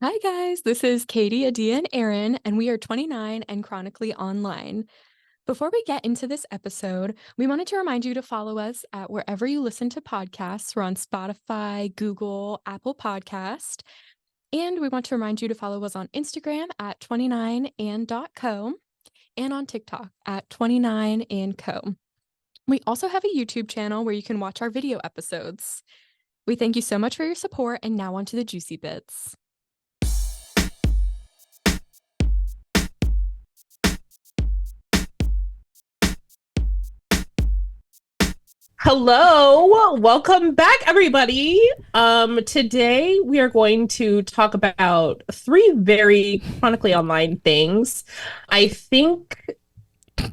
Hi, guys. This is Katie, Adia, and Aaron, and we are 29 and chronically online. Before we get into this episode, we wanted to remind you to follow us at wherever you listen to podcasts. We're on Spotify, Google, Apple Podcast. And we want to remind you to follow us on Instagram at 29and.co and on TikTok at 29and co. We also have a YouTube channel where you can watch our video episodes. We thank you so much for your support, and now on to the juicy bits. Hello, welcome back, everybody. Today we are going to talk about three very chronically online things. I think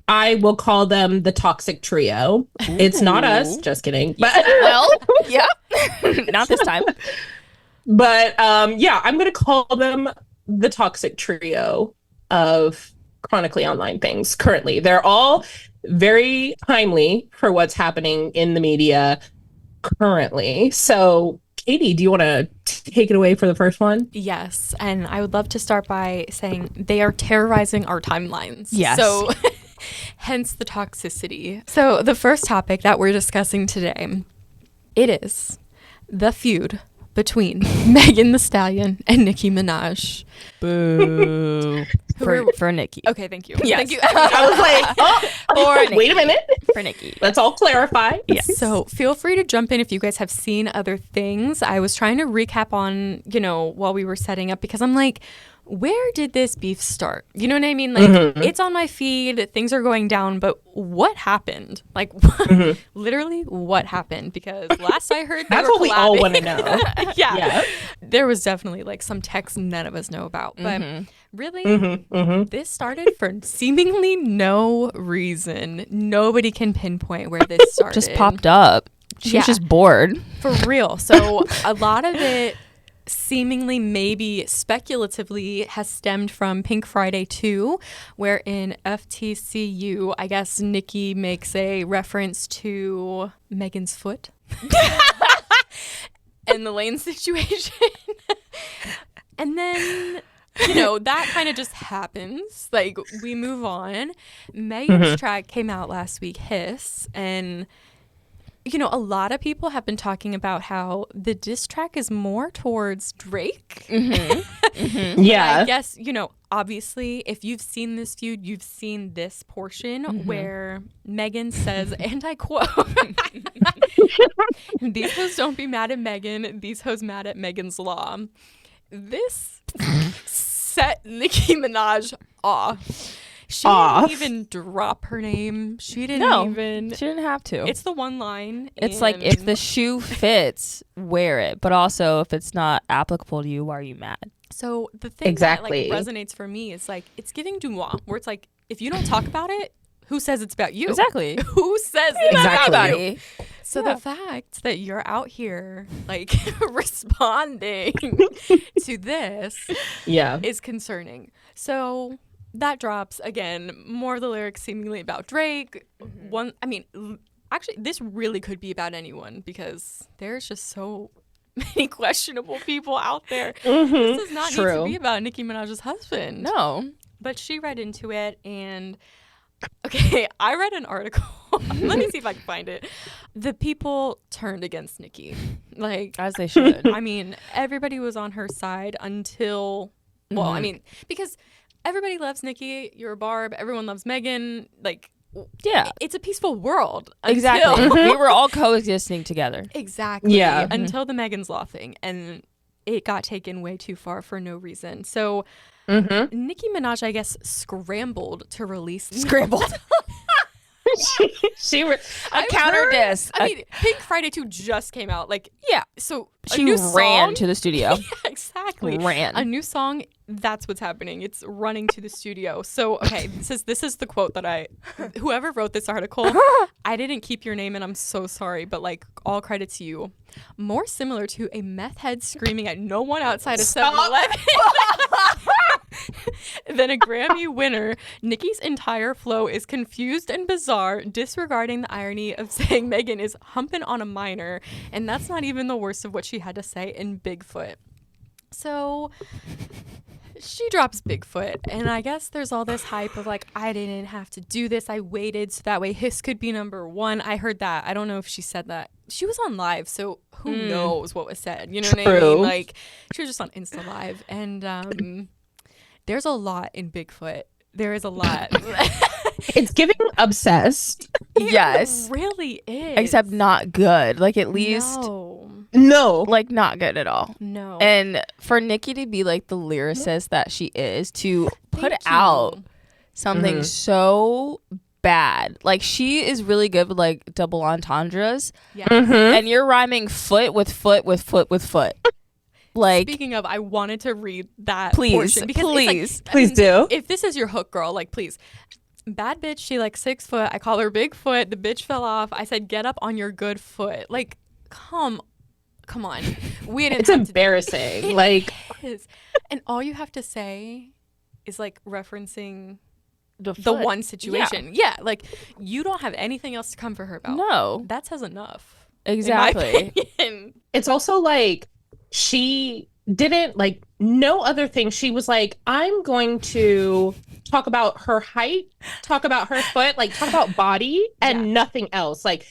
I will call them the toxic trio. Ooh. It's not us, just kidding. But well, yeah, not this time. But yeah, I'm gonna call them the toxic trio of chronically online things currently. They're all very timely for what's happening in the media currently. So, Katie, do you want to take it away for the first one? Yes, and I would love to start by saying they are terrorizing our timelines. Yes. So, hence the toxicity. So, the first topic that we're discussing today, it is the feud between Megan Thee Stallion and Nicki Minaj. Boo. For Nicki. Okay, thank you. Yes. Thank you. I was like, oh, wait a minute. For Nicki. Let's all clarify. Yes. So feel free to jump in if you guys have seen other things. I was trying to recap on, while we were setting up, because I'm like, where did this beef start? You know what I mean? Like, It's on my feed, things are going down, but what happened? Like, literally, what happened? Because last I heard, that's what we all want to know. Yeah. There was definitely like some text none of us know about, but really, this started for seemingly no reason. Nobody can pinpoint where this started. Just popped up. She was just bored. For real. So a lot of it seemingly, maybe speculatively, has stemmed from Pink Friday 2, where in FTCU, I guess Nicki makes a reference to Megan's foot and the lane situation. And then, that kind of just happens. Like, we move on. Megan's track came out last week, Hiss, and a lot of people have been talking about how the diss track is more towards Drake. Yeah. I guess, obviously, if you've seen this feud, you've seen this portion where Megan says, and I quote, "These hoes don't be mad at Megan. These hoes mad at Megan's law." This set Nicki Minaj off. She didn't even drop her name. She didn't have to. It's the one line. It's like, if the shoe fits, wear it. But also, if it's not applicable to you, why are you mad? So the thing that resonates for me is like, it's giving Dumois, where it's like, if you don't talk about it, who says it's about you? Exactly. Who says it's about you? So Yeah. the fact that you're out here like responding to this is concerning. So that drops again. More of the lyrics seemingly about Drake. Actually, this really could be about anyone because there's just so many questionable people out there. This does not need to be about Nicki Minaj's husband. No. But she read into it, and okay, I read an article. Let me see if I can find it. The people turned against Nicki, like, as they should. I mean, everybody was on her side until, because everybody loves Nicki. You're a Barb. Everyone loves Megan. Like, yeah, it's a peaceful world. Exactly. We were all coexisting together. Exactly. Yeah. Until the Megan's Law thing, and it got taken way too far for no reason. So Nicki Minaj, I guess, scrambled to release. she a counter diss. Pink Friday 2 just came out. Like, yeah. So she ran to the studio. Yeah, exactly. Ran. A new song. That's what's happening. It's running to the studio. So, okay, this is the quote that whoever wrote this article, I didn't keep your name and I'm so sorry, but like, all credit to you. More similar to a meth head screaming at no one outside of 7-Eleven than a Grammy winner. Nicki's entire flow is confused and bizarre, disregarding the irony of saying Megan is humping on a minor, and that's not even the worst of what she had to say in Bigfoot. So she drops Bigfoot, and I guess there's all this hype of like, I didn't have to do this. I waited so that way his could be number one. I heard that. I don't know if she said that. She was on live, so who knows what was said? You know what I mean? Like, she was just on Insta Live, and there's a lot in Bigfoot. There is a lot. It's giving obsessed. Yes. It really is. Except not good. Like, at least No. like not good at all. No. And for Nicki to be like the lyricist that she is, to put Thank out you. something so bad. Like, she is really good with like double entendres. Yeah. And you're rhyming foot with foot with foot with foot. Like, Speaking of, I wanted to read that please, portion because please, it's like, please do. If this is your hook, girl, like, please. Bad bitch, she like 6 foot. I call her Bigfoot. The bitch fell off. I said, get up on your good foot. Like, come on. We didn't. It's embarrassing. Like, is. And all you have to say is like referencing the foot. one situation. Yeah, like you don't have anything else to come for her about. No. That says enough. Exactly. In my opinion. it's also like she didn't like no other thing. She was like, I'm going to talk about her height, talk about her foot, like talk about body and nothing else. Like,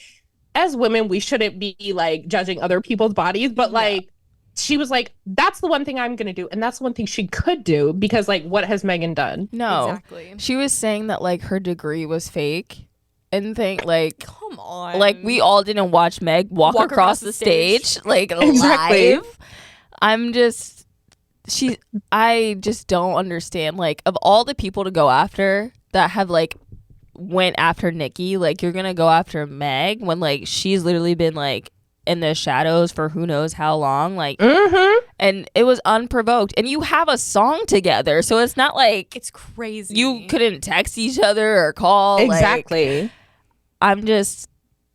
as women, we shouldn't be like judging other people's bodies, but like she was like, that's the one thing I'm gonna do, and that's the one thing she could do, because like, what has Megan done? No. Exactly. She was saying that like her degree was fake and think like, Come on. like we all didn't watch Meg walk across the stage like Exactly. live. I just don't understand, like, of all the people to go after that have like went after Nicki, like you're gonna go after Meg when like she's literally been like in the shadows for who knows how long, like and it was unprovoked, and you have a song together, so it's not like It's crazy. you couldn't text each other or call. Exactly. Like, I'm just,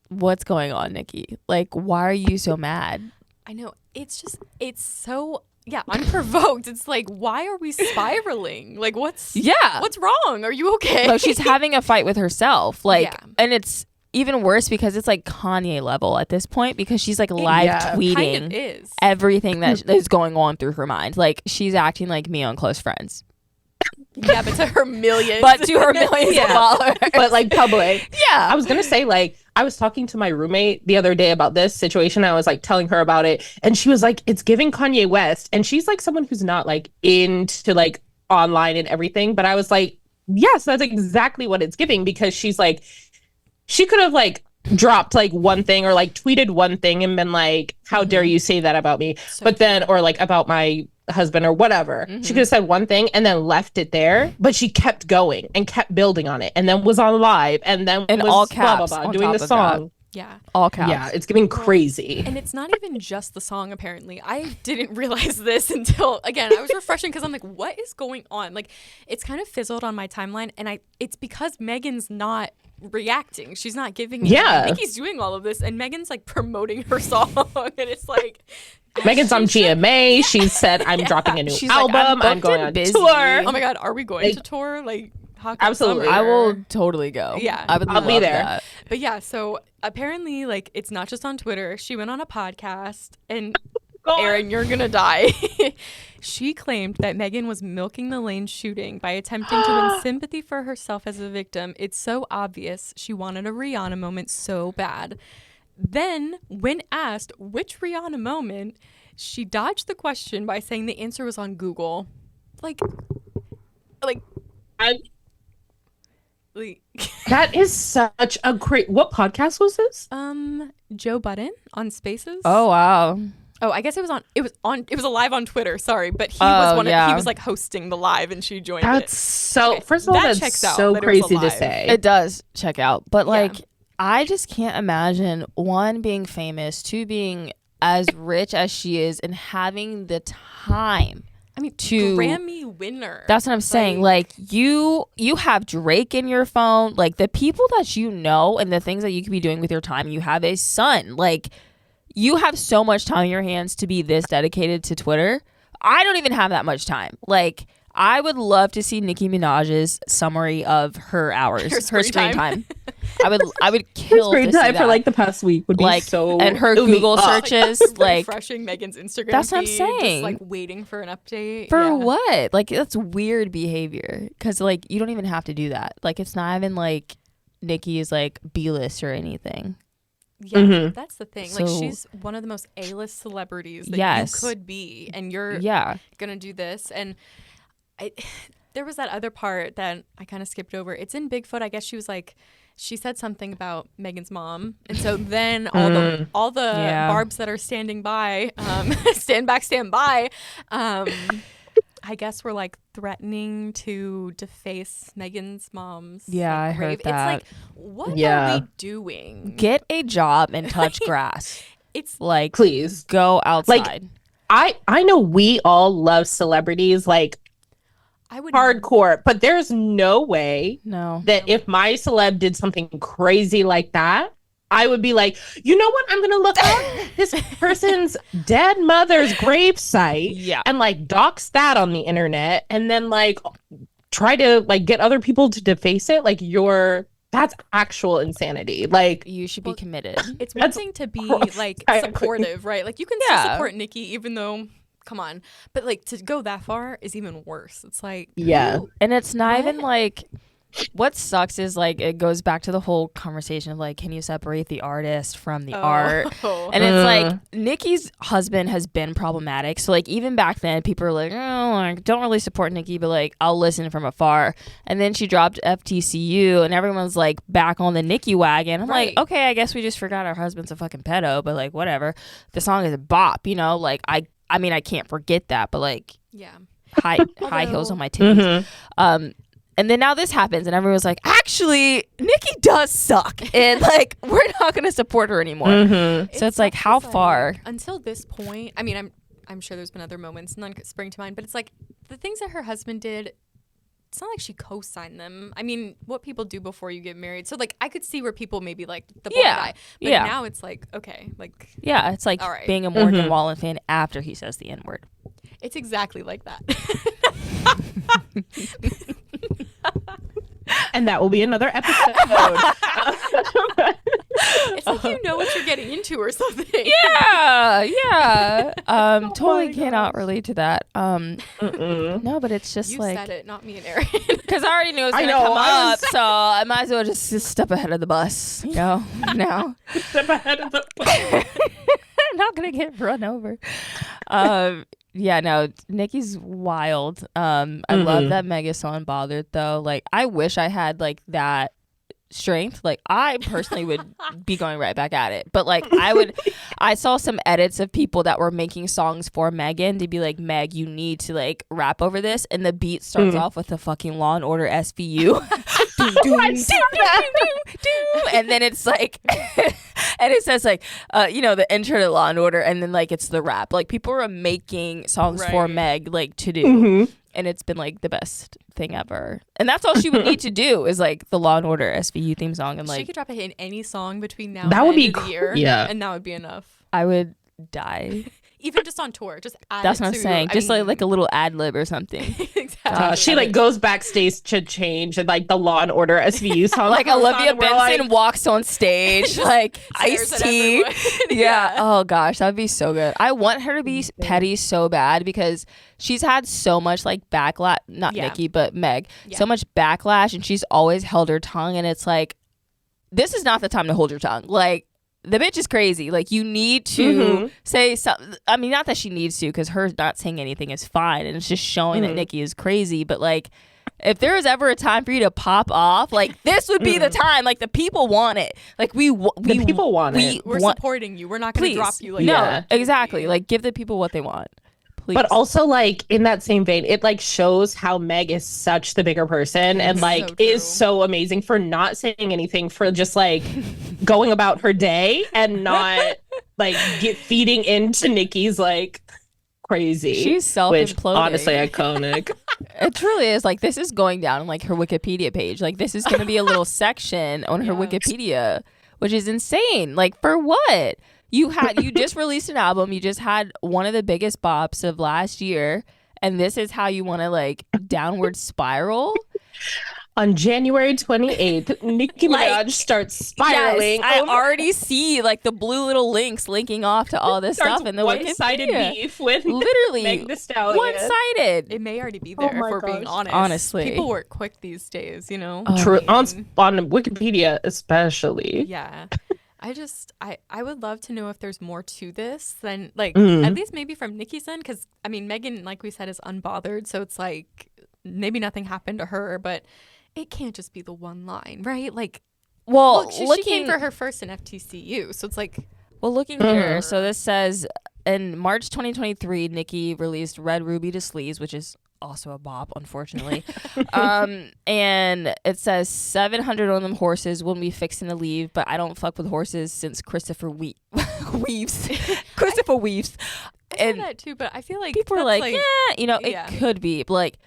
what's going on, Nicki? Like, why are you so mad? I know. It's so unprovoked. It's like, why are we spiraling? Like, what's wrong? Are you okay? Like, she's having a fight with herself, like, Yeah. and it's even worse because it's like Kanye level at this point, because she's like live tweeting kind of is. everything that is going on through her mind. Like, she's acting like me on Close Friends. Yeah, but to her millions. But to her millions of followers. But like public. Yeah. I was gonna say, like, I was talking to my roommate the other day about this situation. I was like telling her about it, and she was like, it's giving Kanye West. And she's like someone who's not like into like online and everything, but I was like, yes, that's exactly what it's giving, because she's like, she could have like dropped like one thing or like tweeted one thing and been like, how dare you say that about me? So but then, or like about my husband or whatever. She could have said one thing and then left it there, but she kept going and kept building on it, and then was on live, and then In was all blah, blah, caps blah, on doing top the of song. Yeah. All caps. Yeah, it's giving crazy. And it's not even just the song, apparently. I didn't realize this until, again, I was refreshing because I'm like, what is going on? Like, it's kind of fizzled on my timeline, and it's because Megan's not reacting. She's not giving me. Yeah. Nicki's doing all of this, and Megan's like promoting her song, and it's like, Megan's on GMA. She said, I'm dropping a new She's like, album. I'm I'm going on busy. tour. oh my God, are we going Like, to tour? Like, Hot Girl absolutely. Summer? I will totally go. Yeah. I would I'll be love there. that. But yeah, so apparently, like, it's not just on Twitter. She went on a podcast, and Aaron, you're gonna die. She claimed that Megan was milking the Lane shooting by attempting to win sympathy for herself as a victim. It's so obvious she wanted a Rihanna moment so bad. Then, when asked which Rihanna moment, she dodged the question by saying the answer was on Google. Like, that is such a great. What podcast was this? Joe Budden on Spaces. Oh, wow. Oh, I guess it was a live on Twitter, sorry, but he Oh, he was like hosting the live, and she joined That's it. so. Okay, First of all, that that's checks out so that it was crazy to alive. say. It does check out. But like, Yeah. I just can't imagine, one, being famous, two, being as rich as she is and having the time. I mean, to Grammy winner. That's what I'm saying. Like, you have Drake in your phone. Like, the people that you know and the things that you could be doing with your time. You have a son. Like, you have so much time in your hands to be this dedicated to Twitter. I don't even have that much time. Like, I would love to see Nicki Minaj's summary of her hours, her screen time. I would kill screen to see time that. for like the past week would be like, so, and her Google searches, like refreshing Megan's Instagram. That's what I'm feed, saying. Just like waiting for an update. for what? Like that's weird behavior because like you don't even have to do that. Like it's not even like Nicki is like B-list or anything. Yeah, that's the thing. Like So- she's one of the most A-list celebrities that Yes. you could be, and you're gonna do this. And there was that other part that I kind of skipped over. It's in Bigfoot. I guess she said something about Megan's mom, and so then all the barbs that are standing by, stand by. I guess we're like threatening to deface Megan's mom's. Yeah, I heard that. It's like, what are we doing? Get a job and touch grass. It's like, please go outside. Like, I know we all love celebrities like I would hardcore, but there's no way no that if my celeb did something crazy like that, I would be like, you know what? I'm going to look up this person's dead mother's gravesite and like dox that on the internet and then like try to like get other people to deface it. Like that's actual insanity. Like you should be committed. It's one thing to be like supportive, right? Like you can still support Nicki even though, come on. But like to go that far is even worse. It's like, and it's not even like, what sucks is like it goes back to the whole conversation of like, can you separate the artist from the art? And it's like Nicki's husband has been problematic. So like even back then, people are like, oh, I don't really support Nicki, but like I'll listen from afar. And then she dropped FTCU, and everyone's like back on the Nicki wagon. I'm like, okay, I guess we just forgot our husband's a fucking pedo, but like whatever. The song is a bop, you know. Like I mean, I can't forget that, but like high heels on my titties. And then now this happens, and everyone's like, actually, Nicki does suck. And, like, we're not going to support her anymore. So it's like, how far? Until this point, I mean, I'm sure there's been other moments, none spring to mind, but it's like the things that her husband did, it's not like she co-signed them. I mean, what people do before you get married. So, like, I could see where people maybe like the poor guy. But now it's like, okay. Like, yeah, it's like being a Morgan Wallen fan after he says the N-word. It's exactly like that. And that will be another episode. It's like you know what you're getting into or something. Totally cannot relate to that. No, but it's just you like, said it, not me and Erin. because I already knew it was gonna come up, so I might as well just step ahead of the bus, you know. Now step ahead of the bus. I'm not gonna get run over. Yeah, no, Nicki's wild. I love that Meg is so unbothered though. Like I wish I had like that strength. Like I personally would be going right back at it. But like I saw some edits of people that were making songs for Megan to be like, Meg, you need to like rap over this, and the beat starts off with the fucking Law and Order SVU. And then it's like and it says like you know, the intro to Law and Order, and then like it's the rap. Like people are making songs for Meg like to do. And it's been like the best thing ever. And that's all she would need to do is like the Law and Order SVU theme song. And like she could drop it in any song between now and the end of the year. Yeah. And that would be enough. I would die. Even just on tour. Just add That's it what I'm to, saying. I Just mean, like a little ad lib or something. Exactly. She like goes backstage to change and like the Law and Order SVU song. Like Olivia Benson walks on stage like iced tea. Yeah. Oh gosh, that would be so good. I want her to be petty so bad because she's had so much like backlash, not Nicki, but Meg, so much backlash, and she's always held her tongue, and it's like, this is not the time to hold your tongue. Like, the bitch is crazy. Like, you need to say something. I mean, not that she needs to, because her not saying anything is fine, and it's just showing that Nicki is crazy. But like, if there was ever a time for you to pop off, like this would be the time. Like the people want it. Like the people want it. We're supporting you. We're not going to drop you. Like no, exactly. Like give the people what they want. Please. But also, like, in that same vein, it like shows how Meg is such the bigger person and like is so amazing for not saying anything, for just like going about her day and not like feeding into Nicki's like crazy. She's self-imploding. Which, honestly, iconic. It truly is. Like, this is going down on like her Wikipedia page. Like, this is going to be a little section on her Wikipedia, which is insane. Like, for what? You just released an album. You just had one of the biggest bops of last year, and this is how you want to like downward spiral. On January 28th, Nicki Like, Minaj starts spiraling. Yes, I already see like the blue little links linking off to all this starts stuff in the one-sided Wikipedia. beef with Literally Meg Thee Stallion. one-sided. It may already be Oh there my if we're being gosh. honest. Honestly. People work quick these days, you know? True. I On mean, Wikipedia, especially. yeah. I would love to know if there's more to this than like Mm. at least maybe from Nicki's end, because I mean Megan, like we said, is unbothered, so it's like maybe nothing happened to her, but it can't just be the one line, right? Like, Well, look, she looking came for her first in FTCU, so it's like, looking here, so this says in March 2023, Nicki released Red Ruby to Sleaze, which is also a bop, unfortunately. And it says 700 on them horses when we fixing to leave, but I don't fuck with horses since Christopher Weaves. Christopher Weaves. I saw And that too, but I feel like people are that's like, yeah, you know, it yeah. could be. But like,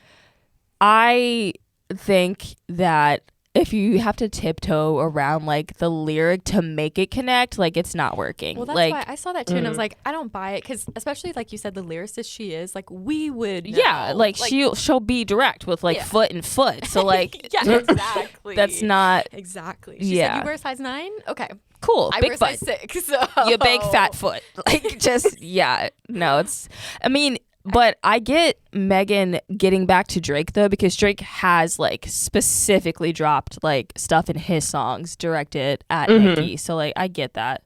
I think that if you have to tiptoe around like the lyric to make it connect, like it's not working. Well, that's like, why I saw that too, and I was like, I don't buy it, because especially like you said, the lyricist she is, like we would know. yeah, like she'll be direct with like Yeah. foot and foot. So like, yeah, exactly. that's not exactly. She said, Yeah. you wear size 9? Okay, cool. I Big wear foot. size 6. So You big fat foot. Like just yeah. No, it's. I mean. But I get Megan getting back to Drake though, because Drake has like specifically dropped like stuff in his songs directed at Nicki. So like I get that.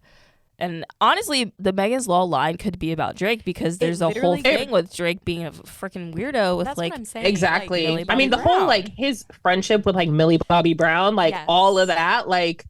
And honestly, the Megan's Law line could be about Drake, because there's a whole literally thing with Drake being a freaking weirdo with That's like what I'm saying. Exactly. Millie I mean, the Bobby whole Brown. like his friendship with like Millie Bobby Brown, like Yes. all of that, like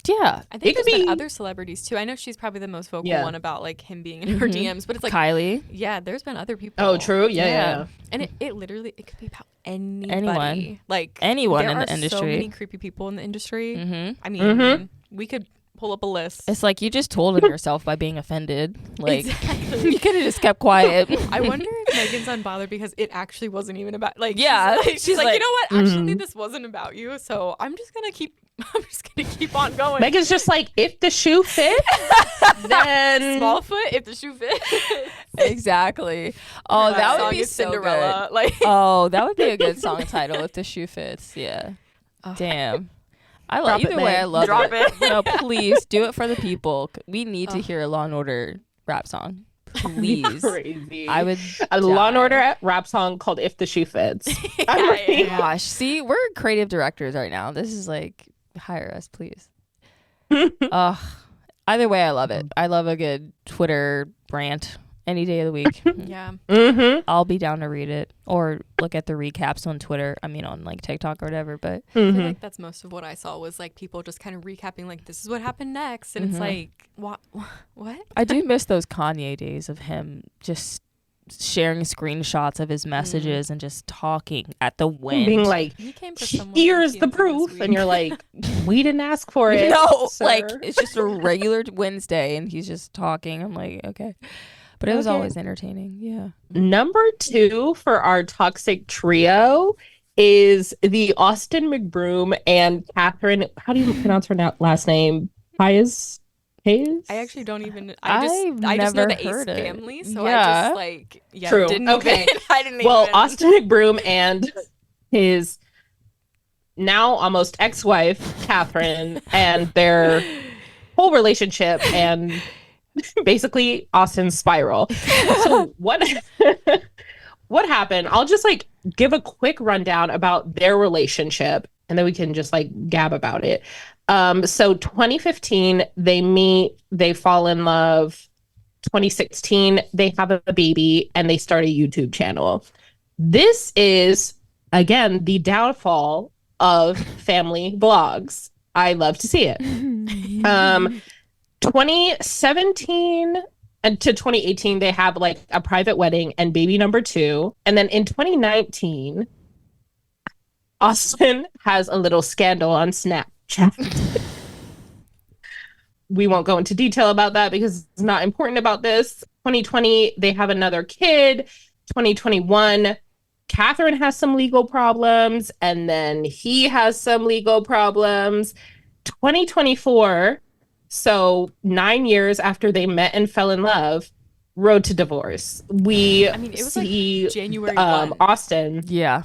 yeah. I It think could there's been be- other celebrities too. I know she's probably the most vocal Yeah. one about like him being in her DMs, but it's like, Kylie. yeah, there's been other people. oh, true, yeah. And it literally, it could be about anybody. Anyone. Like Anyone there in the are so industry. many creepy people in the industry. Mm-hmm. I mean, Mhm. we could pull up a list. It's like you just told on yourself by being offended. Like Exactly. you could have just kept quiet. I wonder if Megan's unbothered because it actually wasn't even about like Yeah, she's like, like, you know what? Actually, this wasn't about you. So I'm just gonna keep on going. Megan's just like, if the shoe fits, then Small foot if the shoe fits. Exactly. Oh, That that would song be is so Cinderella. good. Like, Oh, that would be a good song title if the shoe fits. Yeah. Oh. Damn. I Drop love it, either way. Meg. I love Drop it. No, please do it for the people. We need to Oh. hear a Law and Order rap song. Please. crazy. I would. a Law and die. Order rap song called "If the Shoe Fits." yeah. Gosh, see, we're creative directors right now. This is like, hire us, please. Ugh. Either way, I love it. I love a good Twitter rant any day of the week. Yeah. Mm-hmm. I'll be down to read it or look at the recaps on Twitter. I mean, on like TikTok or whatever. But I feel Mm-hmm. like that's most of what I saw was like people just kind of recapping like this is what happened next, and it's like what? I do miss those Kanye days of him just sharing screenshots of his messages and just talking at the wind. Being like, He came for someone here's from the TMZ this proof, and week. you're like, we didn't ask for it. no, sir. like it's just a regular Wednesday and he's just talking. I'm like, okay. But it was Okay. always entertaining. Yeah. Number 2 for our toxic trio is the Austin McBroom and Catherine. How do you pronounce her last name? Paez? Paez? I actually don't even. I've I just know never the Ace heard it. family, so I Yeah. just like True. Didn't Okay. Even, I didn't Well, even. Austin McBroom and his now almost ex-wife Catherine and their whole relationship and basically Austin's spiral. So what happened? I'll just like give a quick rundown about their relationship and then we can just like gab about it. So 2015 they meet, they fall in love. 2016 they have a baby and they start a YouTube channel. This is again the downfall of family vlogs. I love to see it. 2017 and to 2018 they have like a private wedding and baby number 2, and then in 2019 Austin has a little scandal on Snapchat. We won't go into detail about that because it's not important about this. 2020 they have another kid. 2021 Catherine has some legal problems and then he has some legal problems. 2024, so 9 years after they met and fell in love, road to divorce. We I mean, it was see like January 1. Austin. Yeah.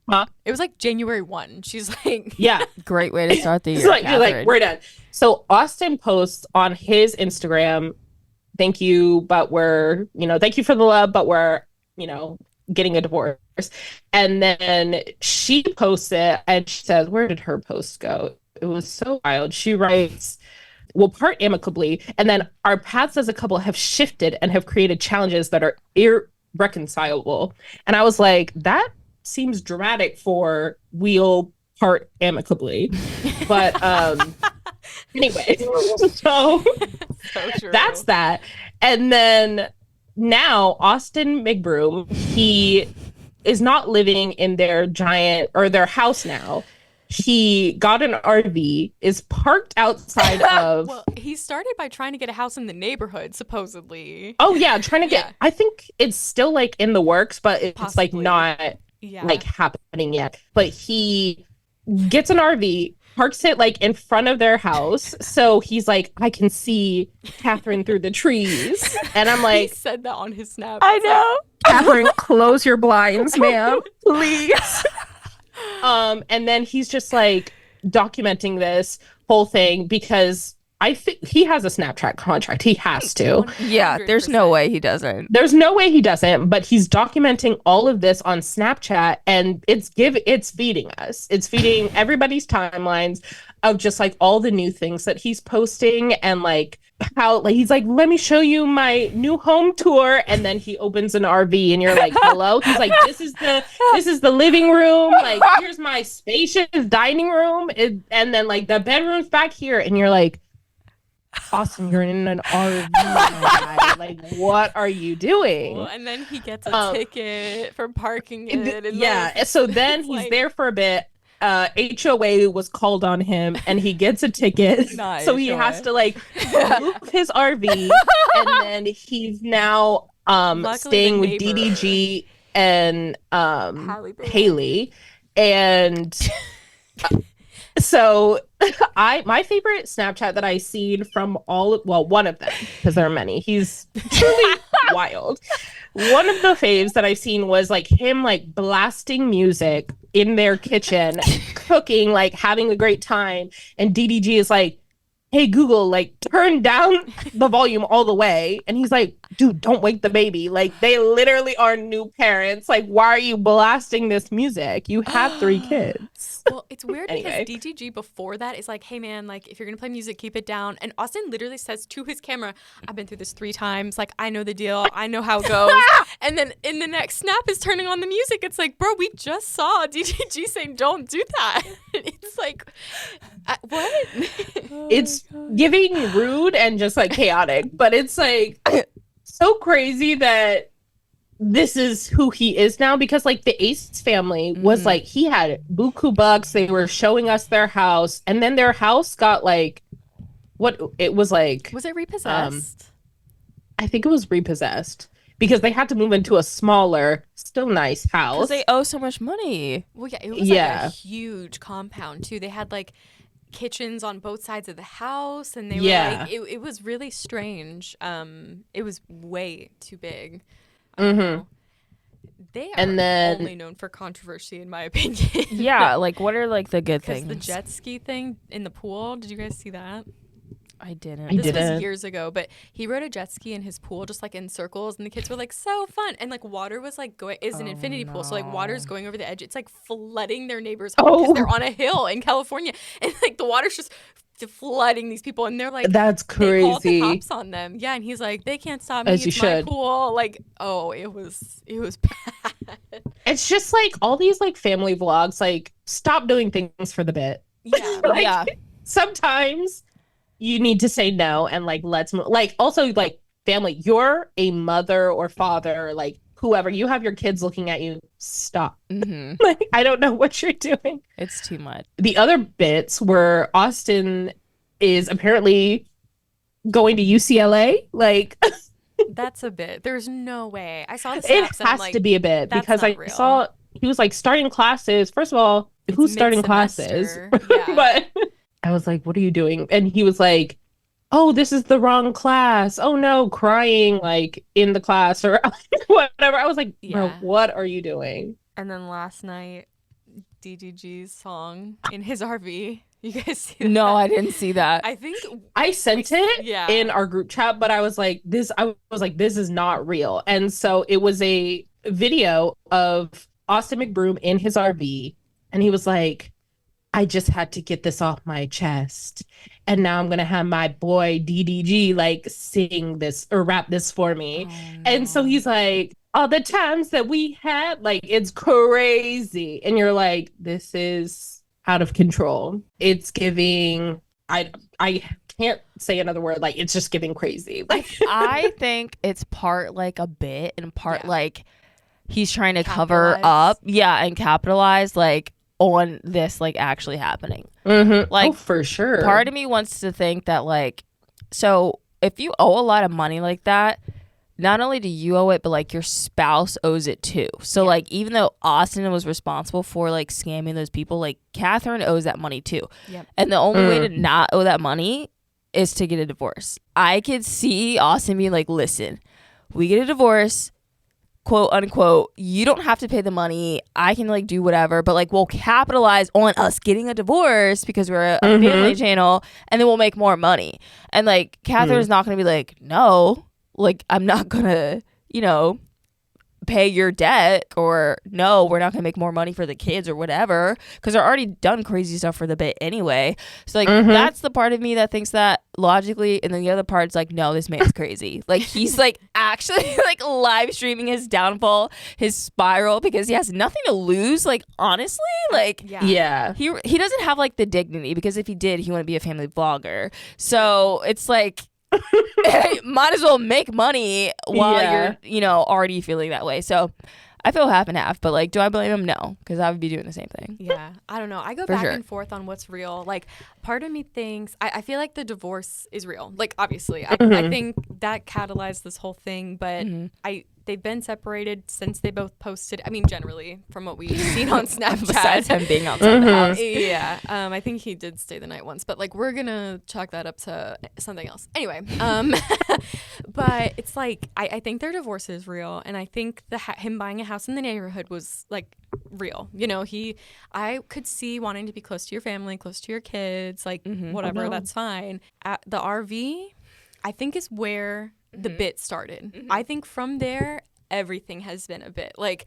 Huh? It was like January 1. She's like, Yeah. Great way to start the It's year, like you're like, Catherine. we're done. So Austin posts on his Instagram, thank you, but we're, thank you for the love, but we're, getting a divorce. And then she posts it and she says, where did her post go? It was so wild. She writes, we'll part amicably, and then our paths as a couple have shifted and have created challenges that are irreconcilable. And I was like, that seems dramatic for we'll part amicably. But anyway, so true. That's that. And then now Austin McBroom, he is not living in their their house now. He got an RV, is parked outside of. Well, he started by trying to get a house in the neighborhood, supposedly. Oh yeah, trying to get. Yeah. I think it's still like in the works, but it's Possibly. like not Yeah. like happening yet. But he gets an RV, parks it like in front of their house, so he's like, I can see Catherine through the trees, and I'm He like, said that on his snap. I It's know. Catherine, close your blinds, ma'am, please. And then he's just like documenting this whole thing because I think he has a Snapchat contract. He has to. Yeah, there's no 100%. way he doesn't. There's no way he doesn't, but he's documenting all of this on Snapchat, and it's feeding us. It's feeding everybody's timelines of just like all the new things that he's posting, and like how like he's like, let me show you my new home tour, and then he opens an RV and you're like, hello? He's like, this is the living room, like here's my spacious dining room, and then like the bedroom's back here, and you're like, Austin, you're in an RV, my guy. Like, what are you doing? Well, and then he gets a ticket for parking it. And yeah. So then he's like, there for a bit. HOA was called on him, and he gets a ticket. Nice, So he HOA. has to like move his RV, and then he's now Luckily, staying the with neighbor- DDG and Haley, and. So my favorite Snapchat that I seen from one of them, because there are many, he's truly wild. One of the faves that I've seen was like him like blasting music in their kitchen, cooking, like having a great time. And DDG is like, hey Google, like turn down the volume all the way. And he's like, dude, don't wake the baby. Like they literally are new parents. Like, why are you blasting this music? You have 3 kids. Well, it's weird Anyway. because DTG before that is like, hey man, like if you're gonna play music, keep it down. And Austin literally says to his camera, I've been through this 3 times. Like I know the deal. I know how it goes. And then in the next snap is turning on the music. It's like, bro, we just saw DTG saying don't do that. It's like, what? It's giving rude and just like chaotic, but it's like so crazy that this is who he is now, because like the Ace family was like, he had buku bucks, they were showing us their house, and then their house got like what it was like, Was it repossessed? I think it was repossessed because they had to move into a smaller, still nice house. Because they owe so much money. Well, yeah, it was like Yeah. a huge compound too. They had like kitchens on both sides of the house, and they were Yeah. like, it was really strange. It was way too big. I don't know. They are And then- only known for controversy, in my opinion. Yeah, like what are like the good Because things? the jet ski thing in the pool, did you guys see that? I didn't. I This didn't. was years ago, but he rode a jet ski in his pool, just like in circles, and the kids were like, so fun. And like water was like going, is an infinity pool, so like water's going over the edge. It's like flooding their neighbor's home because they're on a hill in California, and like the water's just flooding these people, and they're like, That's they called the crazy. cops on them. Yeah, and he's like, they can't stop me. As you It's my should. pool. Like, oh, it was bad. It's just like all these like family vlogs, like stop doing things for the bit. Yeah. Like, Yeah. sometimes you need to say no and like let's move. Like also like family, you're a mother or father, like whoever, you have your kids looking at you, stop. Mm-hmm. Like I don't know what you're doing. It's too much. The other bits were Austin is apparently going to UCLA. Like That's a bit. There's no way. I saw the it snaps and I'm has like, to be a bit that's because not I real. saw he was like starting classes. First of all, It's who's starting classes? mid-semester. Yeah. But I was like, what are you doing? And he was like, oh, this is the wrong class. Oh no, crying like in the class or whatever. I was like, bro, Yeah. what are you doing? And then last night, DDG's song in his RV. You guys see that? No, I didn't see that. I think I sent it yeah. in our group chat, but I was like, this is not real. And so it was a video of Austin McBroom in his RV, and he was like, I just had to get this off my chest. And now I'm gonna have my boy DDG like sing this or rap this for me. Oh, And so he's like, all the times that we had, like, it's crazy. And you're like, this is out of control. It's giving, I can't say another word. Like, it's just giving crazy. Like, I think it's part like a bit and part Yeah. like he's trying to cover Capitalize. up, and capitalize like on this like actually happening. Like, oh, for sure. part of me wants to think that like, so if you owe a lot of money like that, not only do you owe it, but like your spouse owes it too. So like, even though Austin was responsible for like scamming those people, like Catherine owes that money too. Yep. And the only way to not owe that money is to get a divorce. I could see Austin being like, listen, we get a divorce, quote unquote, you don't have to pay the money. I can like do whatever, but like we'll capitalize on us getting a divorce because we're a family channel, and then we'll make more money. And like Catherine's not gonna be like, no, like I'm not gonna, pay your debt, or no, we're not gonna make more money for the kids or whatever, because they're already done crazy stuff for the bit anyway. So like that's the part of me that thinks that logically, and then the other part's like, no, this man's crazy. Like he's like actually like live streaming his downfall, his spiral, because he has nothing to lose. Like honestly, like Yeah. he doesn't have like the dignity, because if he did, he wouldn't be a family vlogger. So it's like, might as well make money while you're already feeling that way. So I feel half and half, but like, do I blame him? No, because I would be doing the same thing. Yeah, I don't know. I go For back sure. and forth on what's real. Like, part of me thinks I feel like the divorce is real. Like, obviously, I think that catalyzed this whole thing. But they've been separated since they both posted. I mean, generally, from what we've seen on Snapchat. Besides him being outside the house. Yeah, I think he did stay the night once, but like we're gonna chalk that up to something else. Anyway, but it's like I think their divorce is real, and I think him buying a house in the neighborhood was like real. I could see wanting to be close to your family, close to your kids, like whatever. That's fine. At the RV, I think is where the bit started. I think from there everything has been a bit. Like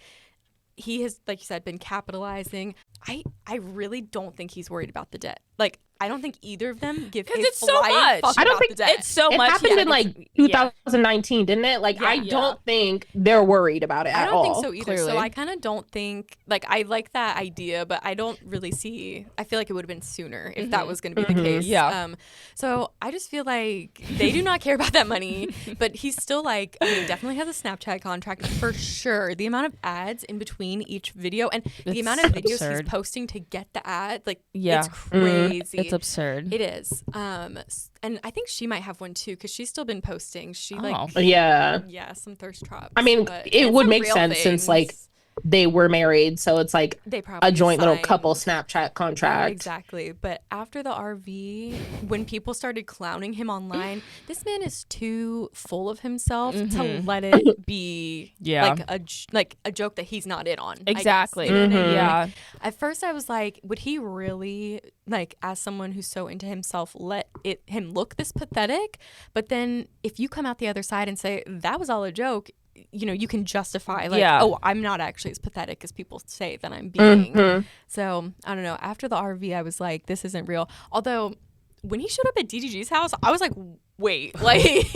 he has, like you said, been capitalizing. I really don't think he's worried about the debt. Like I don't think either of them give a it's so flying much. fuck I don't about think the debt. It's so It much. happened in like 2019, didn't it? Like, I Yeah. don't think they're worried about it I at don't all. think so either. Clearly. So I kind of don't think, like, I like that idea, but I don't really see. I feel like it would have been sooner if that was going to be the case. Yeah. So I just feel like they do not care about that money, but he's still like, I mean, definitely has a Snapchat contract for sure. The amount of ads in between each video and the It's amount of videos absurd. he's posting to get the ad, like, Yeah. it's crazy. It's absurd. It is. And I think she might have one too because she's still been posting. She like Yeah. some thirst traps. I mean, but- it and would some make real sense since like things. they were married, so it's like They probably a joint little signed- couple Snapchat contract. Exactly. But after the RV, when people started clowning him online, this man is too full of himself to let it be like a joke that he's not in on. I guess. Exactly. You know what I mean? Yeah. Like, at first I was like, would he really, like, as someone who's so into himself, let him look this pathetic? But then if you come out the other side and say that was all a joke, you can justify like, oh, I'm not actually as pathetic as people say that I'm being. So I don't know. After the RV, I was like, this isn't real. Although when he showed up at DDG's house, I was like, wait, like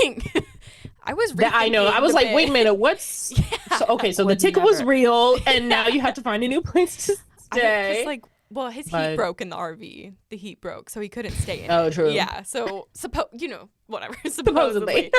I was. I know. I was like, wait a minute, what's so the ticket was real, and now you have to find a new place to stay. Well, his heat broke in the RV. The heat broke, so he couldn't stay in Oh, it. true. Yeah, so whatever. Supposedly.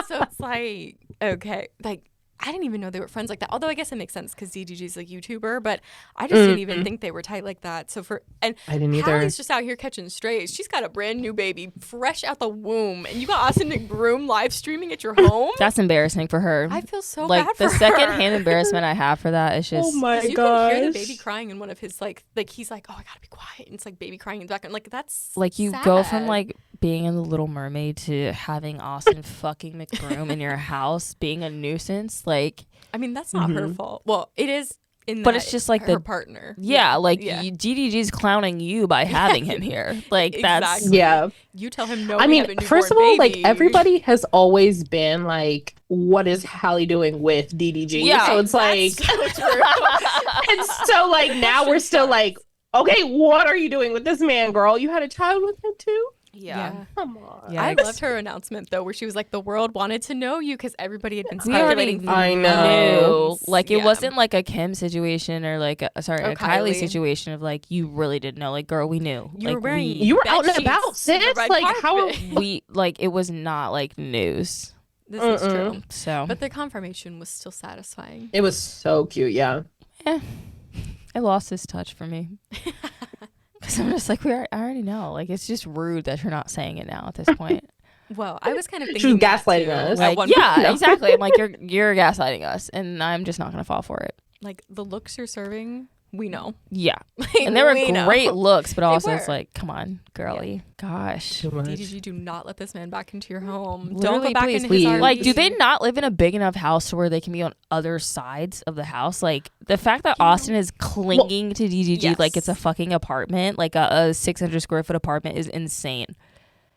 So it's like, okay, like I didn't even know they were friends like that. Although I guess it makes sense because DDG's a YouTuber, but I just didn't even think they were tight like that. So I didn't either. Hallie's just out here catching strays. She's got a brand new baby, fresh out the womb, and you got Austin McBroom live streaming at your home. That's embarrassing for her. I feel so like bad for the her. second-hand embarrassment I have for that is just. Oh my you gosh! can hear the baby crying in one of his like he's like, oh, I gotta be quiet, and it's like baby crying in the background. Like that's like you sad. go from like being in The Little Mermaid to having Austin fucking McBroom in your house being a nuisance. Like, I mean, that's not her fault. Well, it is. But it's just like her the partner. DDG's clowning you by having him here. Like that's exactly. Yeah. You tell him no. I mean, first of all, like everybody has always been like, "What is Hallie doing with DDG?" Yeah, so it's like, so true. and so like now we're still like, okay, what are you doing with this man, girl? You had a child with him too? Yeah. Come on. Yeah, I loved her announcement though, where she was like, "The world wanted to know you," because everybody had been We already speculating. I know. knew. Like it wasn't like a Kim situation or like a Kylie Kylie situation of like you really didn't know. Like, girl, we knew. You like were wearing You were out and bed about, sheets on the sis. red Like how are carpet. we like it was not like news. This is true. So But the confirmation was still satisfying. It was so cute, yeah. it lost its touch for me. Because I'm just like, I already know. Like, it's just rude that you're not saying it now at this point. Well, I was kind of thinking She was that gaslighting too, us. at Like, one yeah, point. exactly. I'm like, you're gaslighting us, and I'm just not gonna fall for it. Like the looks you're serving, we know. Yeah, Like, and they were we know. great looks, but also it's were. like, come on, girly, gosh. Too much. DDG, do not let this man back into your home. Don't Literally, go back please, into please. his RV. Like, do they not live in a big enough house where they can be on other sides of the house? Like, the fact that Austin is clinging to DDG like it's a yes. fucking apartment, like a 600 square foot apartment, is insane.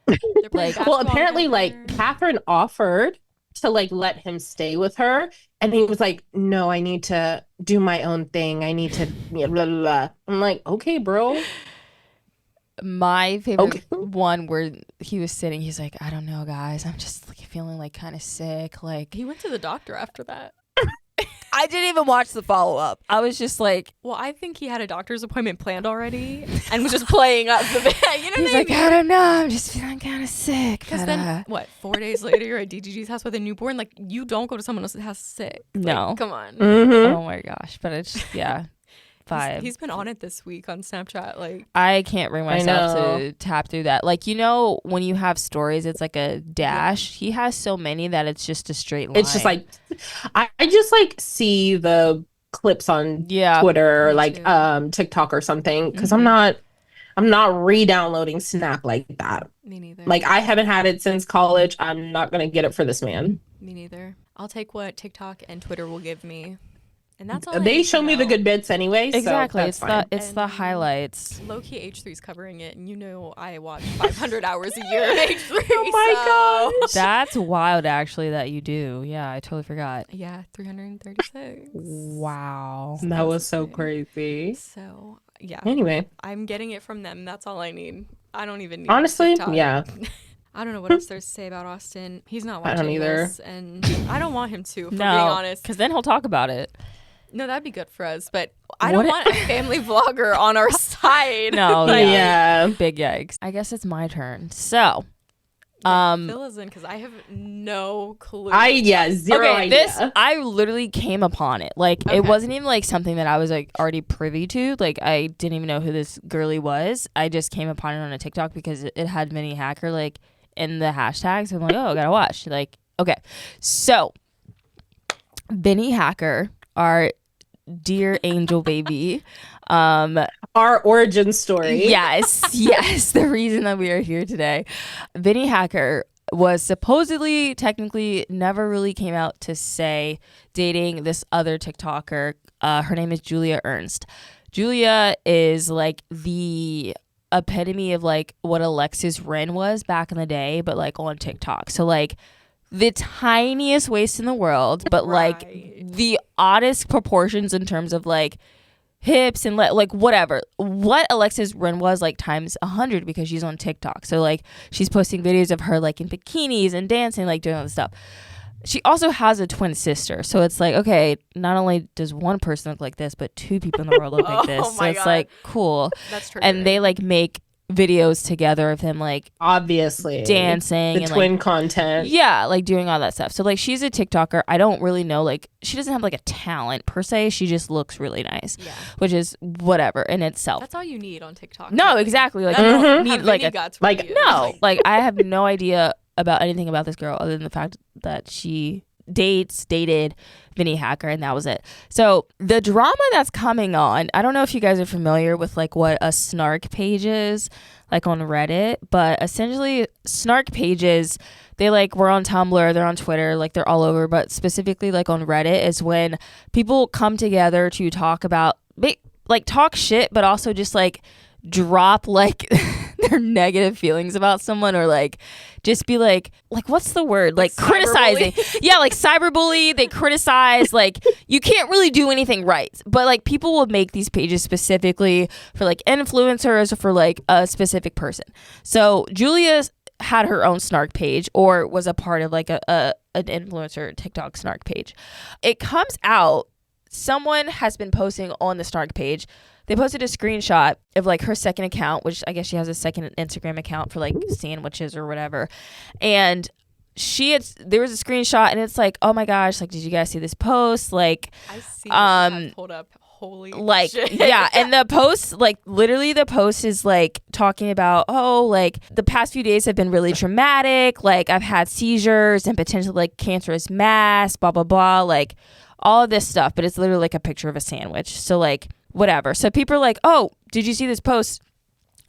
They're playing like- Well, basketball apparently, together. like Catherine offered to like let him stay with her, and he was like, "No, I need to do my own thing. I need to." Blah, blah, blah. I'm like, "Okay, bro." My favorite Okay. one where he was sitting, he's like, I don't know, guys. I'm just like feeling like kind of sick. Like, He went to the doctor after that. I didn't even watch the follow up. I was just like, Well, I think he had a doctor's appointment planned already and was just playing up the bed. You know he's what I like, mean? I don't know. I'm just feeling kind of sick. Because but, then, what, 4 days later, you're at DGG's house with a newborn? Like, you don't go to someone else's house sick. Like, No. come on. Mhm. oh my gosh. But it's, yeah, vibe. He's been on it this week on Snapchat. Like, I can't bring myself know. to tap through that. Like, you know, when you have stories, it's like a dash. He has so many that it's just a straight line. It's just like I just like see the clips on yeah. Twitter or Me like too. TikTok or something because Mhm. I'm not re-downloading Snap like that. me neither. Like I haven't had it since college. I'm not gonna get it for this man. Me neither. I'll take what TikTok and Twitter will give me. And that's all I They need show to me the know. good bits anyway. Exactly. So that's It's fine. it's the And- highlights. Low-key H3's covering it, and you know I watch 500 hours a year of H3. Oh my so- gosh. That's wild, actually, that you do. Yeah, I totally forgot. Yeah, 336. Wow. That was so insane. crazy. So, yeah, Anyway, I'm getting it from them. That's all I need. I don't even need honestly, TikTok. yeah. I don't know what else there's to say about Austin. He's not I watching don't either. this, and I don't want him to, if we're being No, honest. because then he'll talk about it. No, that'd be good for us, but I don't What- want a family vlogger on our side. No, Like, Yeah. Big yikes. I guess it's my turn. So, fill us in, because I have no clue. Zero okay, idea. this I literally came upon it. Like it Okay. wasn't even like something that I was like already privy to. Like I didn't even know who this girly was. I just came upon it on a TikTok because it had Vinny Hacker like in the hashtags. I'm like, oh, I gotta watch. Like, okay, so Vinny Hacker, our dear angel baby. Our origin story. Yes, the reason that we are here today. Vinny Hacker was supposedly, technically, never really came out to say dating this other TikToker. Her name is Julia Ernst. Julia is like the epitome of like what Alexis Ren was back in the day, but like on TikTok. So like the tiniest waist in the world, but like Right. the oddest proportions in terms of like hips and like whatever. What Alexis Ren was like times 100 because she's on TikTok. So like she's posting videos of her like in bikinis and dancing, like doing all this stuff. She also has a twin sister. So it's like, okay, not only does one person look like this, but two people in the world look like this. Oh So my it's God. like cool. That's true. And they like make videos together of them like Obviously. dancing The and twin like content. yeah, like doing all that stuff. So like she's a TikToker. I don't really know, like she doesn't have like a talent per se. She just looks really nice, Yeah. which is whatever in itself. That's all you need on TikTok. No, really. exactly. Like I you don't don't have need like any a guts like, for you. no. Like I have no idea about anything about this girl other than the fact that she dated Vinny Hacker, and that was it. So the drama that's coming on, I don't know if you guys are familiar with like what a snark page is, like on Reddit, but essentially snark pages, they like were on Tumblr, they're on Twitter, like they're all over, but specifically like on Reddit is when people come together to talk about, like talk shit, but also just like drop like their negative feelings about someone, or like just be like what's the word, like criticizing. Yeah, like cyberbully. They criticize, like you can't really do anything right, but like people will make these pages specifically for like influencers or for like a specific person. So Julia had her own snark page, or was a part of like an influencer TikTok snark page. It comes out someone has been posting on the snark page. They posted a screenshot of like her second account, which I guess she has a second Instagram account for like sandwiches or whatever. And there was a screenshot, and it's like, oh my gosh, like, did you guys see this post? Like, I see. Hold up. Holy like shit. Yeah, and the post, like literally the post is like talking about, oh, like the past few days have been really traumatic, like I've had seizures and potentially like cancerous mass, blah blah blah, like all of this stuff, but it's literally like a picture of a sandwich. So like whatever. So people are like, oh, did you see this post?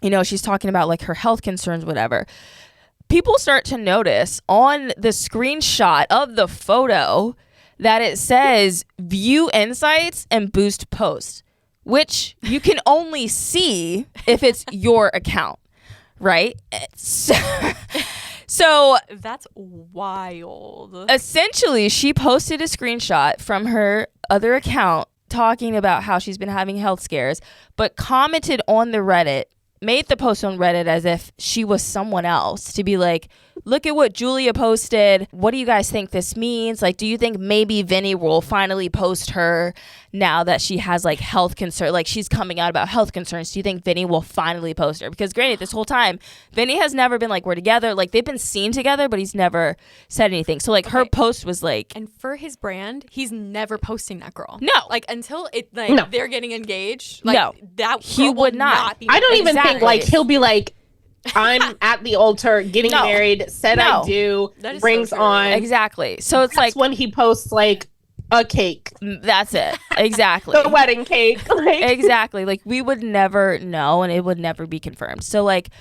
You know, she's talking about like her health concerns, whatever. People start to notice on the screenshot of the photo that it says view insights and boost post, which you can only see if it's your account, right? So that's wild. Essentially, she posted a screenshot from her other account talking about how she's been having health scares, but commented on the Reddit, made the post on Reddit as if she was someone else, to be like, look at what Julia posted. What do you guys think this means? Like, do you think maybe Vinny will finally post her now that she has like health concern? Like, she's coming out about health concerns. Do you think Vinny will finally post her? Because granted, this whole time, Vinny has never been like, we're together. Like, they've been seen together, but he's never said anything. So like her post was like, and for his brand, he's never posting that girl. No. Like until it like they're getting engaged. Like, no. That he would not. be I don't even Exactly. think like he'll be like, I'm at the altar getting married, said I do, rings so on. Exactly. So it's That's like when he posts like a cake. That's it. Exactly. The wedding cake. Like. Exactly. Like we would never know, and it would never be confirmed. So like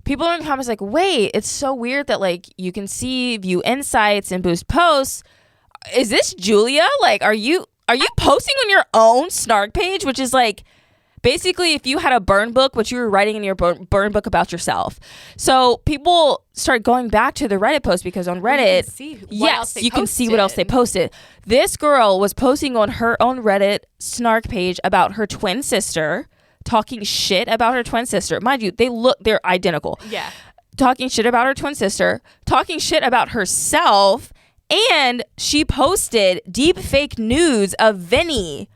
people in the comments like, wait, it's so weird that like you can see view insights and boost posts. Is this Julia? Like, are you posting on your own snark page, which is like basically if you had a burn book, but you were writing in your burn book about yourself. So people start going back to the Reddit post, because on Reddit, you can see what else they posted. This girl was posting on her own Reddit snark page about her twin sister, talking shit about her twin sister. Mind you, they're identical. Yeah. Talking shit about her twin sister, talking shit about herself, and she posted deep fake nudes of Vinny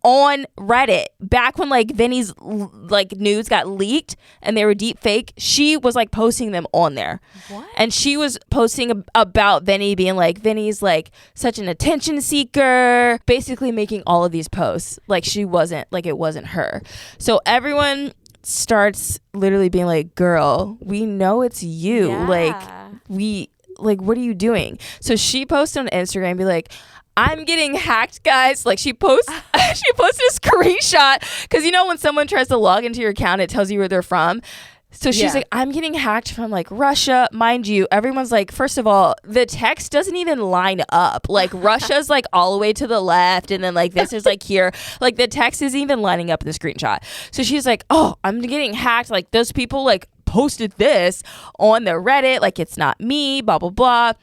on Reddit back when like Vinny's like nudes got leaked and they were deep fake. She was like posting them on there. What? And she was posting about Vinny, being like, Vinny's like such an attention seeker, basically making all of these posts like it wasn't her. So everyone starts literally being like, girl, we know it's you. Yeah. Like what are you doing? So she posted on Instagram and be like, I'm getting hacked, guys. Like she posted a screenshot, because you know when someone tries to log into your account, it tells you where they're from. So she's like, I'm getting hacked from like Russia. Mind you, everyone's like, first of all, the text doesn't even line up. Like Russia's like all the way to the left, and then like this is like here. Like the text isn't even lining up in the screenshot. So she's like, oh, I'm getting hacked. Like those people like posted this on the Reddit. Like it's not me, blah, blah, blah.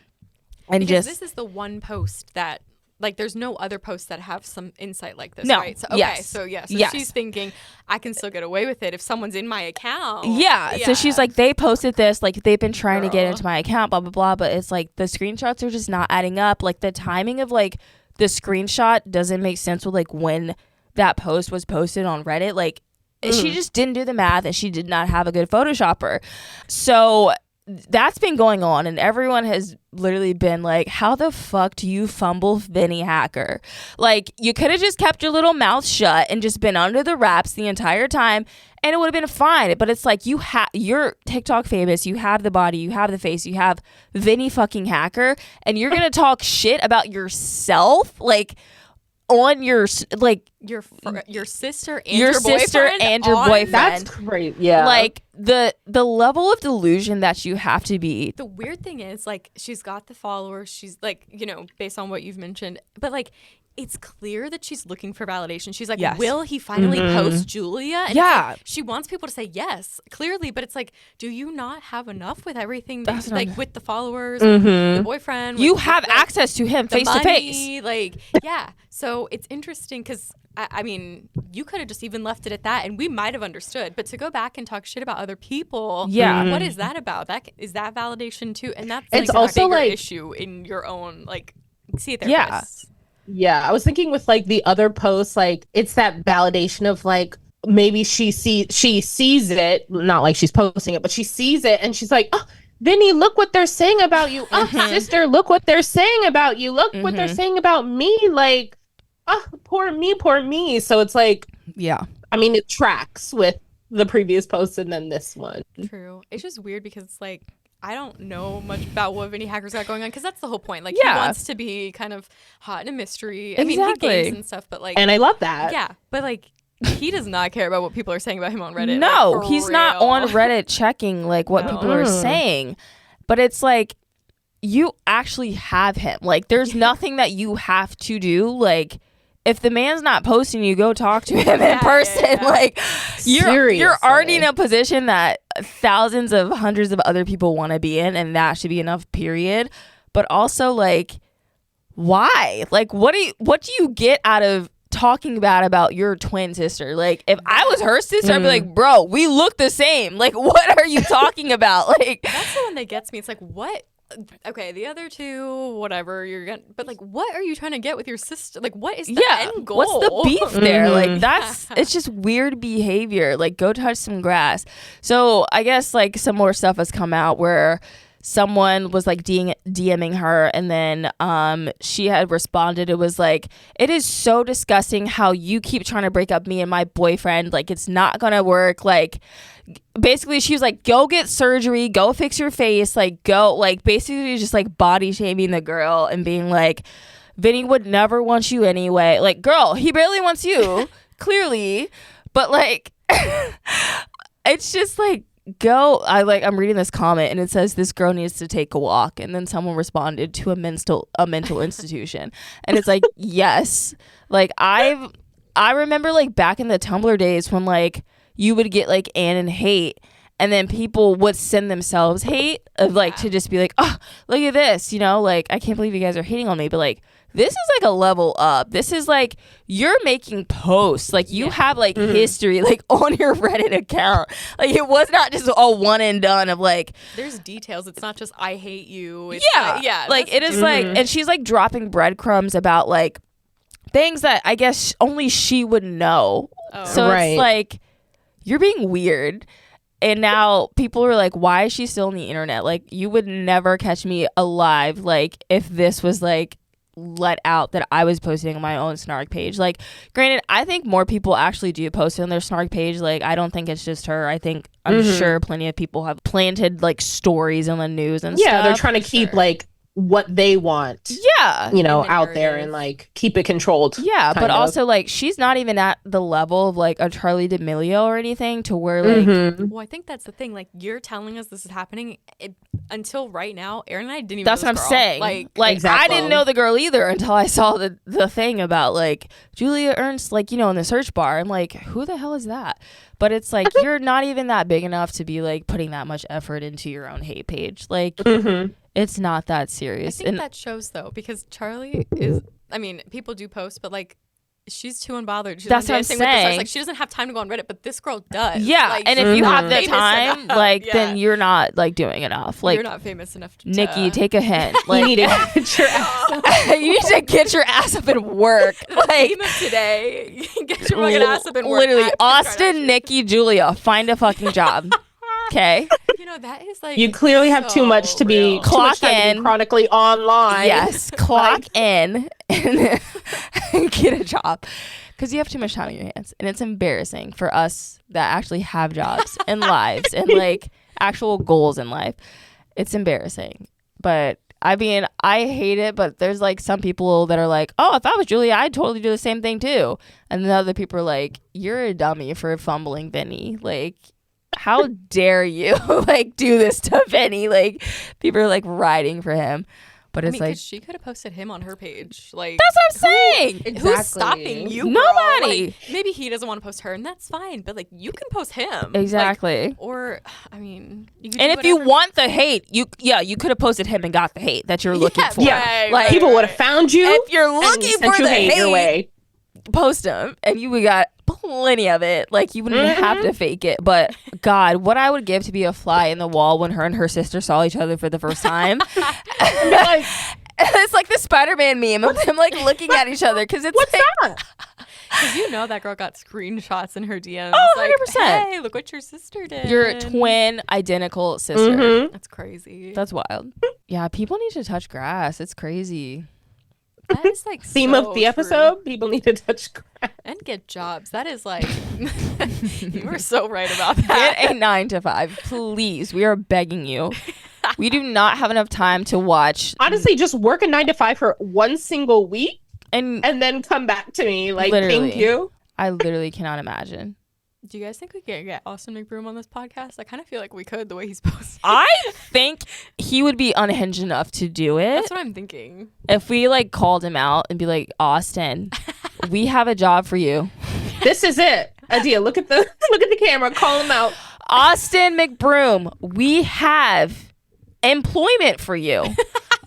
And because this is the one post that, like, there's no other posts that have some insight like this, no. right? So, okay, yes. so yes. she's thinking, I can still get away with it if someone's in my account. Yeah. So she's like, they posted this, like, they've been trying to get Girl. into my account, blah, blah, blah. But it's like, the screenshots are just not adding up. Like, the timing of, like, the screenshot doesn't make sense with, like, when that post was posted on Reddit. Like, she just didn't do the math, and she did not have a good Photoshopper. So that's been going on, and everyone has literally been like, how the fuck do you fumble Vinny Hacker? Like, you could have just kept your little mouth shut and just been under the wraps the entire time, and it would have been fine. But it's like, you're TikTok famous, you have the body, you have the face, you have Vinny fucking Hacker, and you're gonna talk shit about yourself, like, on your like your sister and your sister and your boyfriend. That's crazy. Yeah, like the level of delusion that you have to be. The weird thing is, like, she's got the followers, she's like, based on what you've mentioned, but like, it's clear that she's looking for validation. She's like, yes. Will he finally post Julia? And yeah, like, she wants people to say yes, clearly, but it's like, do you not have enough with everything that, like, with the followers, the boyfriend? You have access to him face to face. Like, yeah. So it's interesting because I mean, you could have just even left it at that, and we might have understood. But to go back and talk shit about other people, what is that about? Is that validation too? And that's it's like also a bigger like issue in your own, like, see a therapist. Yeah, I was thinking with like the other posts, like it's that validation of like maybe she sees it, not like she's posting it, but she sees it and she's like, oh, Vinny, look what they're saying about you. Oh, sister, look what they're saying about you. Look what they're saying about me. Like, oh, poor me. So it's like, yeah. I mean, it tracks with the previous post and then this one. True. It's just weird because it's like, I don't know much about what Vinny Hacker's got going on because that's the whole point. Like, he wants to be kind of hot in a mystery. I mean, he games and stuff, but like, and I love that. Yeah, but like, he does not care about what people are saying about him on Reddit. No, like, he's not on Reddit checking like what people are saying. But it's like, you actually have him. Like, there's nothing that you have to do. Like, if the man's not posting, you go talk to him in person. Yeah. Like, you're already in a position that thousands of hundreds of other people want to be in, and that should be enough, period. But also, like, why? Like, what do you get out of talking bad about your twin sister? Like, if I was her sister, I'd be like, bro, we look the same. Like, what are you talking about? Like, that's the one that gets me. It's like, what? Okay, the other two, whatever you're gonna, but like, what are you trying to get with your sister? Like, what is the end goal? What's the beef there? Like, it's just weird behavior. Like, go touch some grass. So I guess like some more stuff has come out where someone was like DMing her, and then she had responded. It was like, it is so disgusting how you keep trying to break up me and my boyfriend. Like, it's not gonna work. Like, basically she was like, go get surgery, go fix your face, like, go, like, basically just like body shaming the girl and being like, Vinny would never want you anyway. Like, girl, he barely wants you clearly, but like it's just like, I'm reading this comment and it says, this girl needs to take a walk, and then someone responded, to a mental institution. And it's like, yes, like I remember like back in the Tumblr days when like you would get like and hate, and then people would send themselves hate of like to just be like, oh, look at this, like, I can't believe you guys are hating on me. But like, this is like a level up. This is like, you're making posts, like you have like history like on your Reddit account. Like, it was not just a one and done of like, there's details. It's not just I hate you. It's like it is like, and she's like dropping breadcrumbs about like things that I guess only she would know. So it's like, you're being weird. And now people are like, why is she still on the internet? Like, you would never catch me alive, like, if this was like let out that I was posting on my own snark page. Like, granted, I think more people actually do post on their snark page. Like, I don't think it's just her. I think I'm sure plenty of people have planted like stories on the news and stuff. Yeah, they're trying to keep like what they want, out there, and like keep it controlled. Yeah, but also like, she's not even at the level of like a Charlie D'Amelio or anything to where like well, I think that's the thing. Like, you're telling us this is happening. Until right now, Aaron and I didn't even that's know what I'm saying. Like exactly. I didn't know the girl either until I saw the thing about like Julia Ernst, like, in the search bar. I'm like, who the hell is that? But it's like, you're not even that big enough to be like putting that much effort into your own hate page. Like, it's not that serious. I think that shows though, because Charlie is, I mean, people do post, but like, she's too unbothered. She's that's what I'm saying. Like, she doesn't have time to go on Reddit, but this girl does. Yeah, like, and if you have the time, like, then you're not like doing enough. Like, you're not famous enough to Nicki, take a hint. Like, you need to get your ass up. You need to get your ass up and work. Like, theme of today, get your fucking ass up and work. Literally, Austin, Nicki, Julia, find a fucking job. Okay. No, that is like You clearly have too much to be real. Clock in. chronically online. Yes, clock in and get a job. Because you have too much time on your hands. And it's embarrassing for us that actually have jobs and lives and like actual goals in life. It's embarrassing. But I mean, I hate it, but there's like some people that are like, oh, if I was Julia, I'd totally do the same thing too. And then other people are like, you're a dummy for fumbling Vinny. Like, how dare you like do this to Vinny? Like, people are like riding for him. But it's like, she could have posted him on her page. Like, that's what I'm saying. Who's stopping you? Girl? Nobody. Like, maybe he doesn't want to post her, and that's fine. But like, you can post him. Exactly. Like, or, I mean, you can and do if you whatever. want the hate, you could have posted him and got the hate that you're looking for. Yeah, like people would have found you. If you're looking sent for you the hate, your way. post him, and you would got plenty of it. Like, you wouldn't have to fake it. But God, what I would give to be a fly in the wall when her and her sister saw each other for the first time. Like, it's like the Spider-Man meme of them like looking at each other because it's what's like, that? Because you know that girl got screenshots in her DMs. Oh, like, 100%. Hey, look what your sister did. your twin identical sister. Mhm. That's crazy. That's wild. Yeah, people need to touch grass. It's crazy. That is like Theme so of the true. episode: people need to touch grass. And get jobs. That is like, you were so right about Get that. a 9 to 5, please. We are begging you. We do not have enough time to watch. Honestly, just work a 9 to 5 for one single week And and then come back to me. Like, Literally. thank you. I literally cannot imagine. Do you guys think we can get Austin McBroom on this podcast? I kind of feel like we could, the way he's posting. I think he would be unhinged enough to do it That's what I'm thinking. if we like called him out and be like, Austin, we have a job for you. This is it. Adia, look at the camera. Call him out. Austin McBroom, we have employment for you.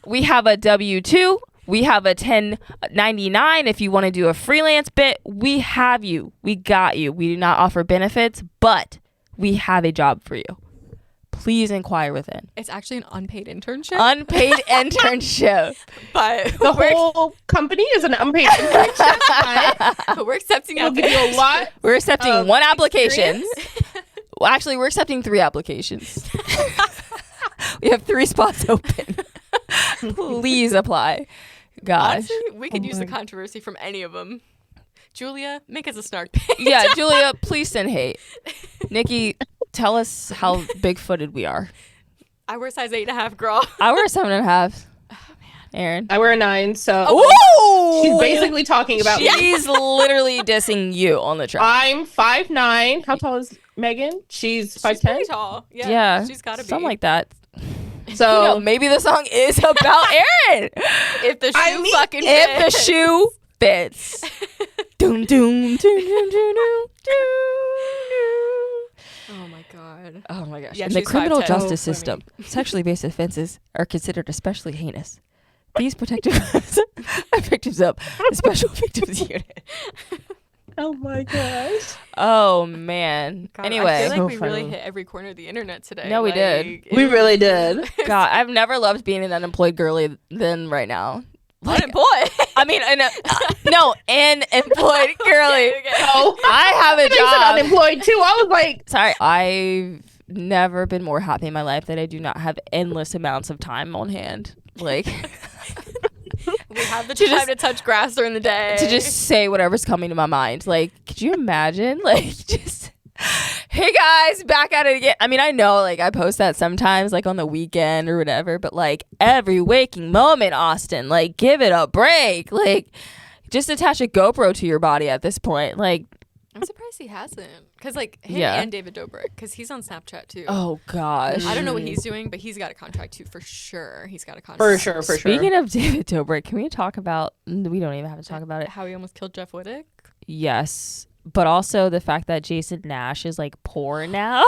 We have a W-2. We have a 1099 if you want to do a freelance bit. We have you. We got you. We do not offer benefits, but we have a job for you. Please inquire within. It's actually an unpaid internship. Unpaid internship. but The whole company is an unpaid internship. but we're accepting It'll give you a lot. We're accepting Of one application. experience? Well, actually, we're accepting 3 applications. We have 3 spots open. Please apply. Gosh. Honestly, we could use the controversy from any of them. Julia, make us a snark page. Yeah, Julia, please send hate. Nicki, tell us how big-footed we are. I wear size 8.5, girl. I wear 7.5. Aaron. I wear a 9, so Ooh! she's basically talking about me. She's literally dissing you on the track. I'm 5'9". How tall is Megan? She's She's 5'10". pretty tall. Yeah, Yeah, she's got to be. something like that. So You know, maybe the song is about Aaron. If the shoe I mean, fucking If the fits. shoe fits. Doom, doom, doom, doom, doom, doom, Oh my god. Oh my gosh. Yeah, In the she's criminal 5'10". justice Oh, system, sexually based offenses are considered especially heinous. These protective are victims of the Special Victims Unit. oh my gosh. Oh, man. God, I Anyway. feel like So we really funny. hit every corner of the internet today. No, we did. We really did. God, I've never loved being an unemployed girly than right now. Like, Unemployed. I mean, no, an employed girly. Okay. Oh, I have a they said job. unemployed too. I was like, Sorry, I've never been more happy in my life that I do not have endless amounts of time on hand. Like, We have the To time just- to touch grass during the day. to just say whatever's coming to my mind. Like, could you imagine? Like, just, hey guys, back at it again. I mean, I know, like, I post that sometimes, like, on the weekend or whatever, but, like, every waking moment, Austin, like, give it a break. Like, just attach a GoPro to your body at this point. Like, I'm surprised he hasn't. Because, like, him Yeah. and David Dobrik, because he's on Snapchat, too. oh gosh. I don't know what he's doing, but he's got a contract, too, for sure. He's got a contract. for sure, for sure. Speaking of David Dobrik, can we talk about, we don't even have to talk about it. How he almost killed Jeff Wittick. Yes. But also the fact that Jason Nash is like poor now.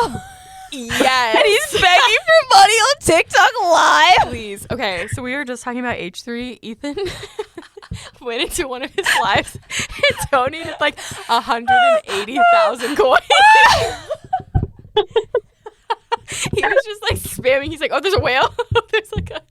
Yes. And he's begging for money on TikTok Live. Please. Okay, so we were just talking about H3. Ethan went into one of his lives and donated like 180,000 coins. He was just like spamming. He's like, oh, there's a whale. There's like a.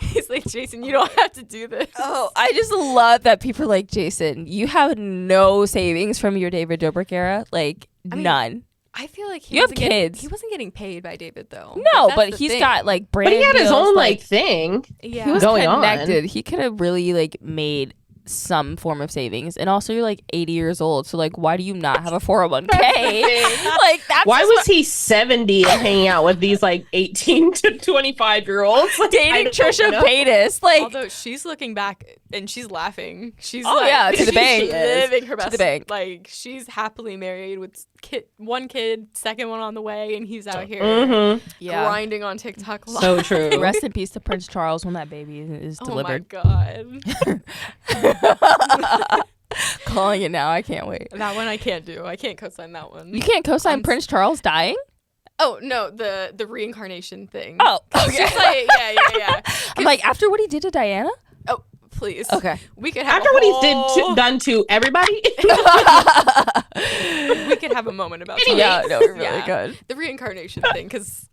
He's like, Jason, you don't have to do this. Oh, I just love that people are like, Jason, you have no savings from your David Dobrik era. Like, I mean, none. I feel like You have kids. He wasn't getting paid by David though. No, Like, but that's the he's thing. got like brand. But he had his deals, own like thing. Yeah. He was going on. connected. He could have really like made some form of savings, and also you're like 80 years old, so like why do you not have a 401k? Like that's Why was he 70 and hanging out with these like 18 to 25-year-olds? Like, dating Trisha Paytas? Like, Although she's looking back and she's laughing. She's oh like, yeah, to the bank, she's living her best. the bank. Like she's happily married with one kid, second one on the way, and he's out here grinding on TikTok live. So true. Rest in peace to Prince Charles when that baby is delivered. Oh my god. Calling it now. I can't wait. That one I can't do. I can't co-sign that one. You can't co-sign Prince Charles dying? Oh no, the reincarnation thing. Oh, okay. She's like, yeah. I'm like, after what he did to Diana? Oh, please. Okay. We could have After what he's done to everybody. we could have a moment about Anyway. Yeah, no, we're really good. the reincarnation thing, because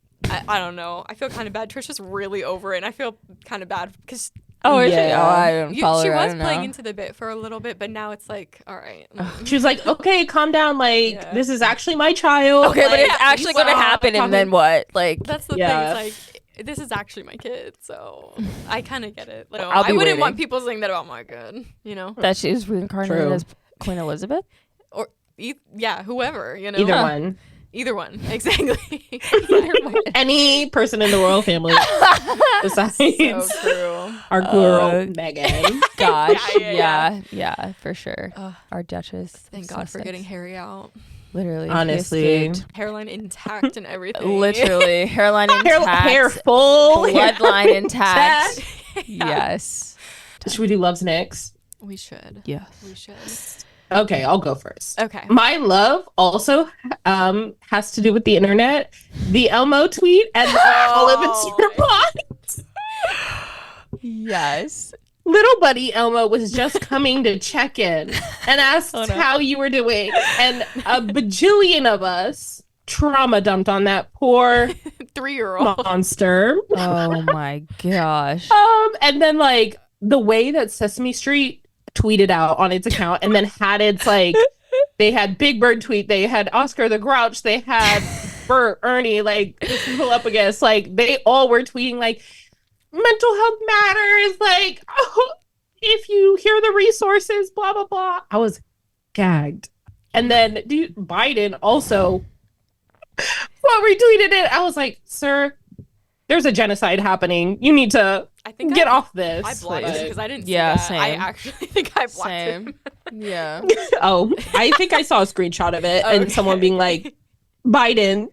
I don't know. I feel kind of bad. Trisha's really over it, and I feel kind of bad because Oh, is she? Yeah. Oh, I don't follow she her. I was don't playing know. into the bit for a little bit, but now it's like, all right. She was like, okay, calm down. Like, Yeah. this is actually my child. Okay, but Like, it's actually going to happen, and then what? Like, That's the Yeah. thing. It's like, this is actually my kid, so I kind of get it. Like, I'll I be wouldn't waiting. want people saying that about my kid, you know? that she is reincarnated True. as Queen Elizabeth? Or, yeah, whoever, you know? Either one. Either one, exactly. Any person in the royal family besides So true. our girl Meghan. Gosh, Yeah. yeah, for sure. Ugh. Our Duchess. Thank God for getting Harry out. Literally. he Honestly. escaped. Hairline intact and everything. Literally. Hairline intact. Hair full. Bloodline intact. Yeah. Yes. Should we do Loves next? We should. Yes. We should. Okay, I'll go first. Okay. My love also has to do with the internet. The Elmo tweet and all of its replies. Yes. Little buddy Elmo was just coming to check in and asked Oh, no. how you were doing. And a bajillion of us trauma dumped on that poor 3-year-old. monster. Oh my gosh. And then like the way that Sesame Street tweeted out on its account and then had its like they had Big Bird tweet, they had Oscar the Grouch, they had Bert, Ernie, like the people up against, like they all were tweeting like mental health matters, like oh, if you hear the resources, blah blah blah. I was gagged. And then Biden also retweeted it. I was like, sir, there's a genocide happening. You need to I think get off this. I blocked him because I didn't see Yeah, that. same. I actually think I blocked Same. him. Yeah. Oh, I think I saw a screenshot of it and Okay. someone being like, Biden,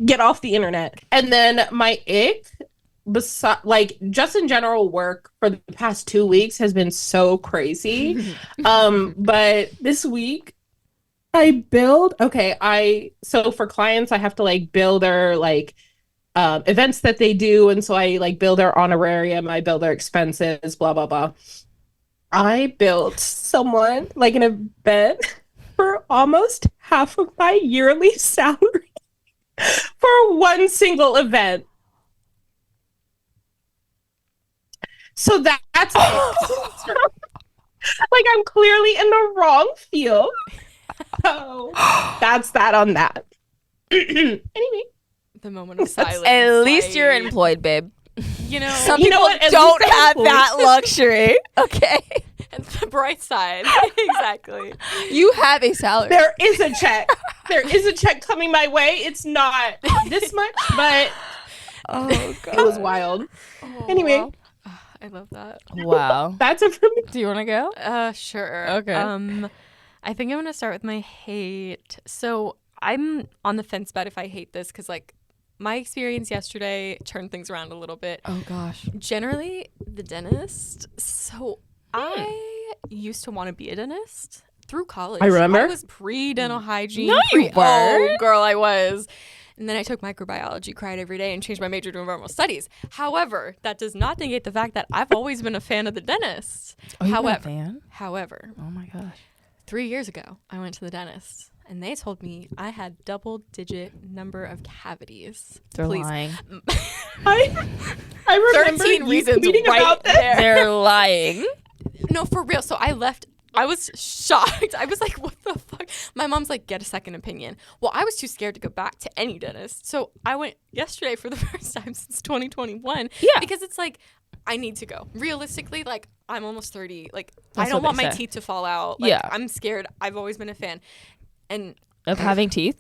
get off the internet. And then my ick, like just in general work for the past 2 weeks has been so crazy. But this week I so for clients I have to like bill their like events that they do, and so I like bill their honorarium, I bill their expenses, blah blah blah. I billed someone like an event for almost half of my yearly salary for one single event. So that's like I'm clearly in the wrong field. So that's that on that. Anyway. The moment of silence. At least you're like, employed, babe. You know, Some You know people what? At don't least I'm have employed. that luxury. Okay. and the bright side. Exactly. You have a salary. There is a check. There is a check coming my way. It's not this much, but Oh god. it was wild. Oh, Anyway. wow. I love that. Wow. That's it for me. Do you want to go? Sure. Okay. I think I'm gonna start with my hate. So I'm on the fence about if I hate this because like my experience yesterday turned things around a little bit. Oh gosh. Generally, the dentist. So I used to want to be a dentist through college. I remember. I was pre-dental hygiene. No, you Oh, weren't. girl, I was. And then I took microbiology, cried every day, and changed my major to environmental studies. However, that does not negate the fact that I've always been a fan of the dentist. Oh, you've been a However, fan? however, Oh my gosh. 3 years ago, I went to the dentist. And they told me I had double-digit number of cavities. They're Please. lying. I remember 13 you reasons tweeting right about this. there. They're lying. No, for real. So I left I was shocked. I was like, what the fuck? My mom's like, get a second opinion. Well, I was too scared to go back to any dentist. So I went yesterday for the first time since 2021. Yeah. Because it's like, I need to go. Realistically, like, I'm almost 30. Like, That's I don't what want they my say. teeth to fall out. Like, Yeah. I'm scared. I've always been a fan. And Of having teeth.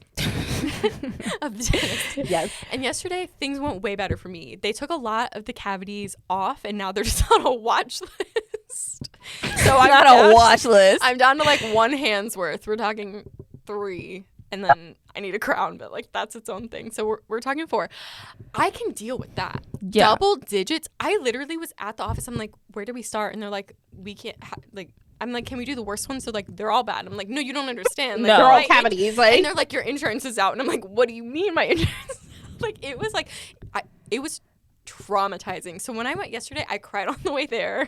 of the dentist. Yes. And yesterday, things went way better for me. They took a lot of the cavities off, and now they're just on a watch list. So I'm Not down, a watch list. I'm down to like one hand's worth. We're talking 3, and then I need a crown, but like that's its own thing. So we're talking 4. I can deal with that. Yeah. Double digits. I literally was at the office. I'm like, where do we start? And they're like, we can't. I'm like, can we do the worst ones? So like, they're all bad. I'm like, no, you don't understand. Like, No. They're all my- cavities. And Like, they're like, your insurance is out. And I'm like, what do you mean my insurance? Like, it was like, it was traumatizing. So when I went yesterday, I cried on the way there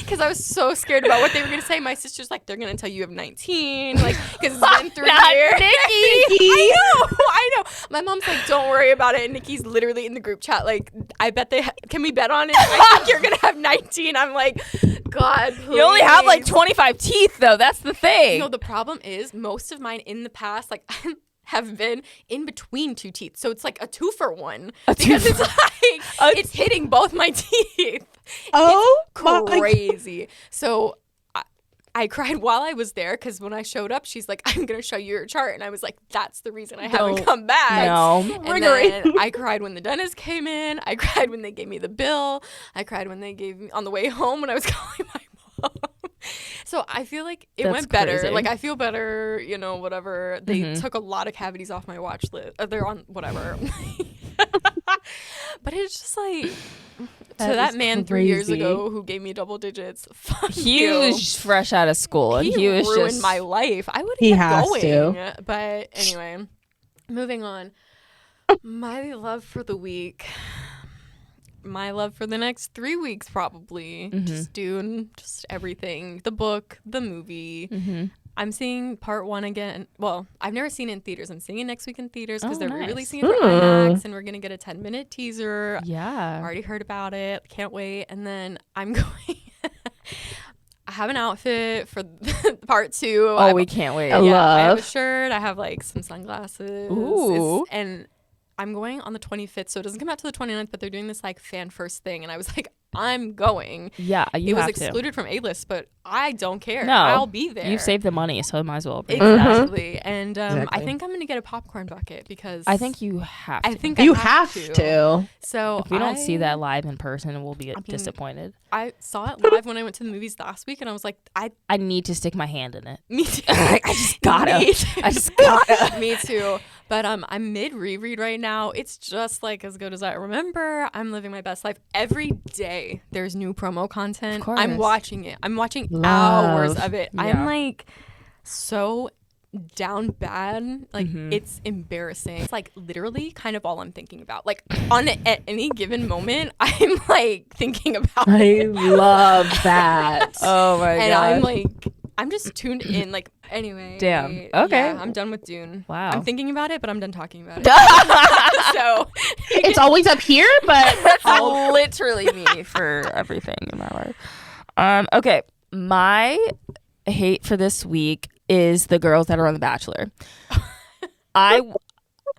because I was so scared about what they were going to say. My sister's like, they're going to tell you have 19, like, because it's been 3 Not years. Nicki. I know. My mom's like, don't worry about it. And Nikki's literally in the group chat, like, I bet can we bet on it? I think you're going to have 19. I'm like, God, please. You only have like 25 teeth, though. That's the thing. No, the problem is most of mine in the past, like, have been in between 2 teeth. So it's like a 2-for-1. Because it's like, it's hitting both my teeth. oh, It's crazy. So I cried while I was there because when I showed up, she's like, I'm going to show you your chart. And I was like, that's the reason I haven't come back. No. And then I cried when the dentist came in. I cried when they gave me the bill. I cried when they gave me on the way home when I was calling my mom. So I feel like it That's went better. crazy. Like I feel better, you know, whatever. They took a lot of cavities off my watch list. They're on whatever. But it's just like to that man 3 years crazy. ago who gave me double digits. Fuck He you. was just fresh out of school, and he was ruined just my life. I would He have has going. to. But anyway, moving on. My love for the week. My love for the next 3 weeks, probably. Just doing just everything. The book, the movie. I'm seeing part 1 again. Well, I've never seen it in theaters. I'm seeing it next week in theaters because Oh, they're nice. re-releasing it for IMAX, and we're going to get a 10-minute teaser. Yeah. Already heard about it. Can't wait. And then I'm going. I have an outfit for part 2. Oh, we can't wait. I I have a love. shirt. I have like some sunglasses. Ooh. And I'm going on the 25th, so it doesn't come out to the 29th, but they're doing this like fan first thing. And I was like, I'm going. Yeah, you It was have to. excluded from A-list, but I don't care. No, I'll be there. You've saved the money, so might as well. Bring it. Exactly. And I Exactly. think I'm going to get a popcorn bucket because I think you have to. I think You I have to. So if we don't see that live in person, we'll be mean, disappointed. I saw it live when I went to the movies last week, and I was like, I need to stick my hand in it. me too. I just gotta. Me too. I just gotta. Me too. But I'm mid reread right now. It's just like as good as I remember. I'm living my best life. Every day there's new promo content. Of I'm course. watching it. I'm watching Love. hours of it. Yeah. I'm like so down bad. Like it's embarrassing. It's like literally kind of all I'm thinking about. Like at any given moment, I'm like thinking about I it. love that. Oh my And god. I'm like, I'm just tuned in. Like, anyway. Damn. Okay. Yeah, I'm done with Dune. Wow. I'm thinking about it, but I'm done talking about it. So, It's always up here, but That's literally me for everything in my life. Okay, my hate for this week is the girls that are on The Bachelor. I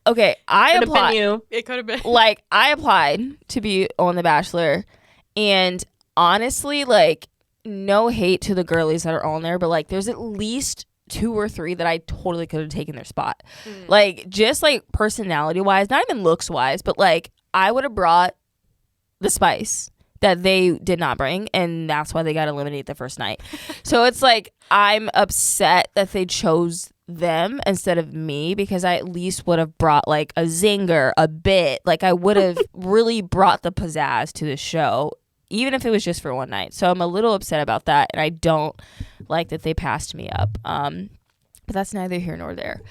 could have been applied. you. it could have been. Like I applied to be on The Bachelor, and honestly, like no hate to the girlies that are on there, but like there's at least 2 or 3 that I totally could have taken their spot. Like just like personality wise, not even looks wise, but like I would have brought the spice that they did not bring, and that's why they got eliminated the first night. So it's like I'm upset that they chose them instead of me, because I at least would have brought like a zinger, a bit. Like I would have really brought the pizzazz to the show, even if it was just for one night. So I'm a little upset about that, and I don't like that they passed me up. But that's neither here nor there.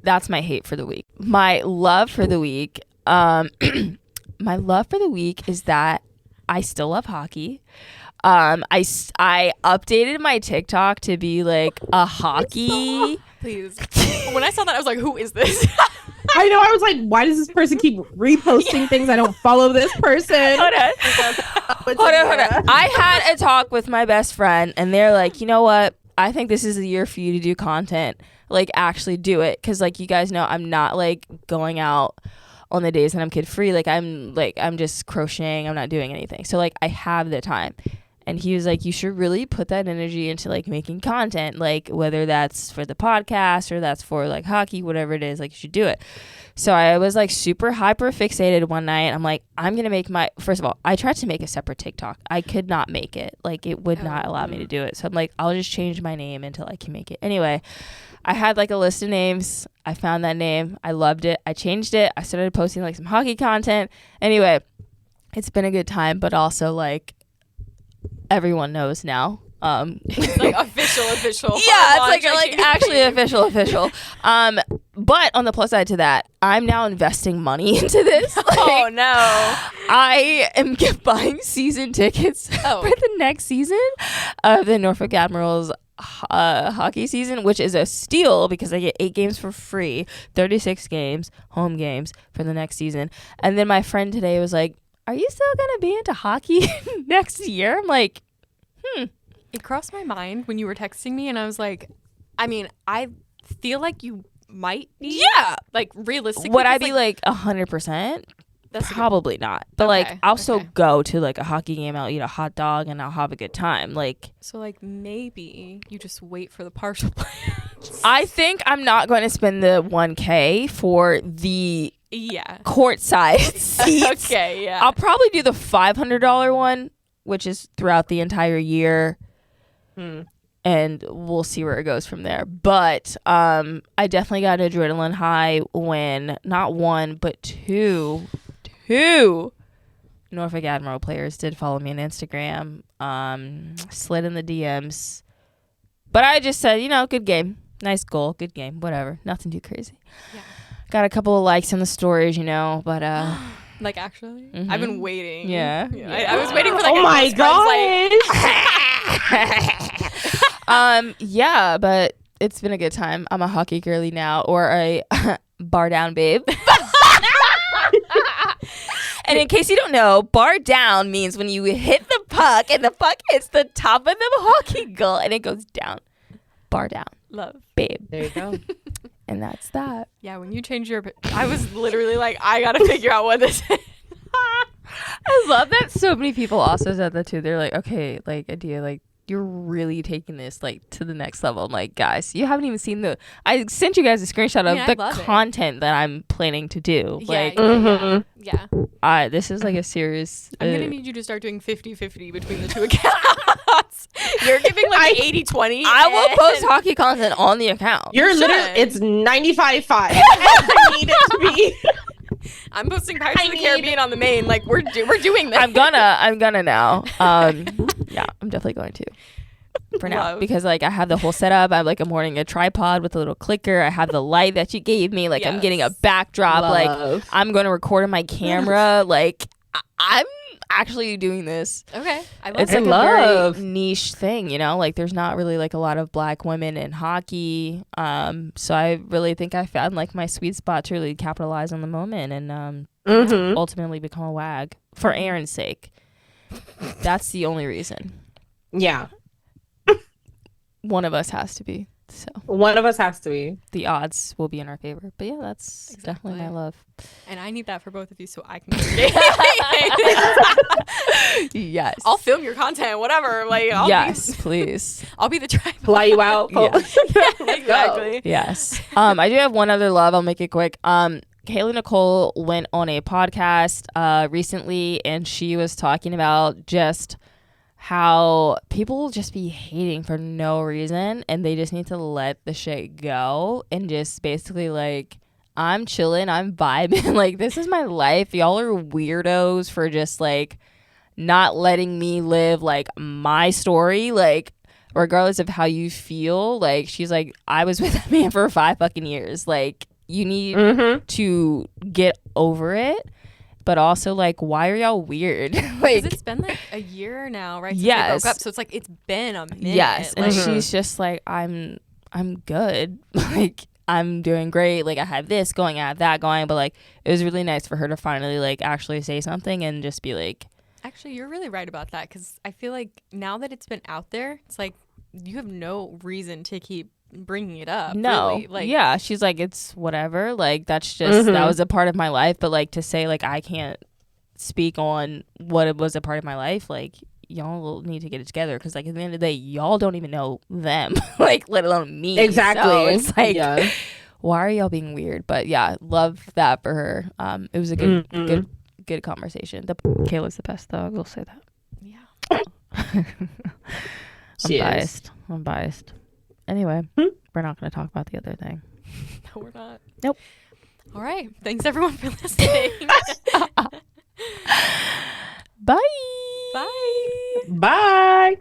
That's my hate for the week. My love for the week, my love for the week is that I still love hockey. I updated my TikTok to be like a hockey. Please. When I saw that, I was like, who is this? I know. I was like, why does this person keep reposting things? I don't follow this person. Hold on. I had a talk with my best friend, and they're like, you know what? I think this is the year for you to do content. Like, actually do it. Because, like, you guys know I'm not, like, going out on the days that I'm kid free. Like, I'm just crocheting. I'm not doing anything. So, like, I have the time. And he was like, you should really put that energy into, like, making content. Like, whether that's for the podcast or that's for, like, hockey, whatever it is. Like, you should do it. So I was, like, super hyper fixated one night. I'm like, I'm going to make first of all, I tried to make a separate TikTok. I could not make it. Like, it would not allow me to do it. So I'm like, I'll just change my name until I can make it. Anyway, I had, like, a list of names. I found that name. I loved it. I changed it. I started posting, like, some hockey content. Anyway, it's been a good time, but also, like, everyone knows now. It's like official. Yeah, it's like actually official. But on the plus side to that, I'm now investing money into this. Like, oh no! I am buying season tickets for the next season of the Norfolk Admirals hockey season, which is a steal because I get 8 games for free, 36 games, home games for the next season. And then my friend today was like, "Are you still gonna be into hockey next year?" I'm like, It crossed my mind when you were texting me, and I was like, I mean, I feel like you might be. Yeah. Like, realistically. Would I be like 100%? Probably not. But like, I'll still go to like a hockey game. I'll eat a hot dog and I'll have a good time. Like, so like maybe you just wait for the partial plans. I think I'm not going to spend the $1K for the courtside seats. Okay, yeah. I'll probably do the $500 one, which is throughout the entire year. And we'll see where it goes from there. But I definitely got an adrenaline high when not one but two Norfolk Admiral players did follow me on Instagram, slid in the DMs. But I just said, good game, nice goal, good game, whatever, nothing too crazy. Yeah. Got a couple of likes on the stories, but like, actually, I've been waiting. Yeah. I was waiting for like. Oh my god. Yeah, but it's been a good time. I'm a hockey girly now, or a bar down babe. And in case you don't know, bar down means when you hit the puck and the puck hits the top of the hockey goal and it goes down. Bar down. Love. Babe. There you go. And that's that. Yeah, when you change your... I was literally like, I gotta figure out what this is. I love that so many people also said that too. They're like, okay, like, Adia, like, you're really taking this like to the next level. I'm like, guys, you haven't even seen I sent you guys a screenshot of the content that I'm planning to do. Yeah. This is like a serious... I'm gonna need you to start doing 50-50 between the two accounts. You're giving like 80-20. I will post hockey content on the account. You're literally... It's 95-5. I need it to be... I'm posting Pirates of the Caribbean on the main. Like, we're doing this. I'm gonna now. Yeah, I'm definitely going to. For now, because like I have the whole setup. I'm holding a tripod with a little clicker. I have the light that you gave me. Like, I'm getting a backdrop. Love. Like, I'm going to record on my camera. Like, I'm actually doing this. Okay, It's like a very niche thing, Like, there's not really like a lot of Black women in hockey. So I really think I found like my sweet spot to really capitalize on the moment and ultimately become a wag for Aaron's sake. That's the only reason. Yeah. One of us has to be. So one of us has to be. The odds will be in our favor. But yeah, that's definitely my love. And I need that for both of you so I can go Yes. I'll film your content, whatever. Like, please. I'll be the tripod. Fly you out. Yeah. Exactly. Yes. I do have one other love. I'll make it quick. Kayla Nicole went on a podcast recently, and she was talking about just how people just be hating for no reason, and they just need to let the shit go and just basically like, I'm chilling, I'm vibing, like, this is my life. Y'all are weirdos for just like not letting me live like my story, like, regardless of how you feel. Like, she's like, I was with that man for 5 fucking years. Like, you need to get over it. But also, like, why are y'all weird? Like, it's been like a year now, right? Since yes. they broke up, so it's like it's been a minute. Yes, like, and she's just like, I'm good. Like, I'm doing great. Like, I have this going, I have that going. But like, it was really nice for her to finally like actually say something and just be like, actually, you're really right about that, because I feel like now that it's been out there, it's like you have no reason to keep bringing it up. No, really. Like, yeah, she's like, it's whatever. Like, that's just that was a part of my life. But like to say like I can't speak on what it was a part of my life, like y'all will need to get it together because like at the end of the day, y'all don't even know them, like let alone me. Exactly. So it's like, Yeah. why are y'all being weird? But yeah, love that for her. It was a good conversation. Kayla's the best though. I will say that. yeah. I'm biased. Anyway, we're not going to talk about the other thing. No, we're not. Nope. All right. Thanks everyone for listening. Bye. Bye. Bye.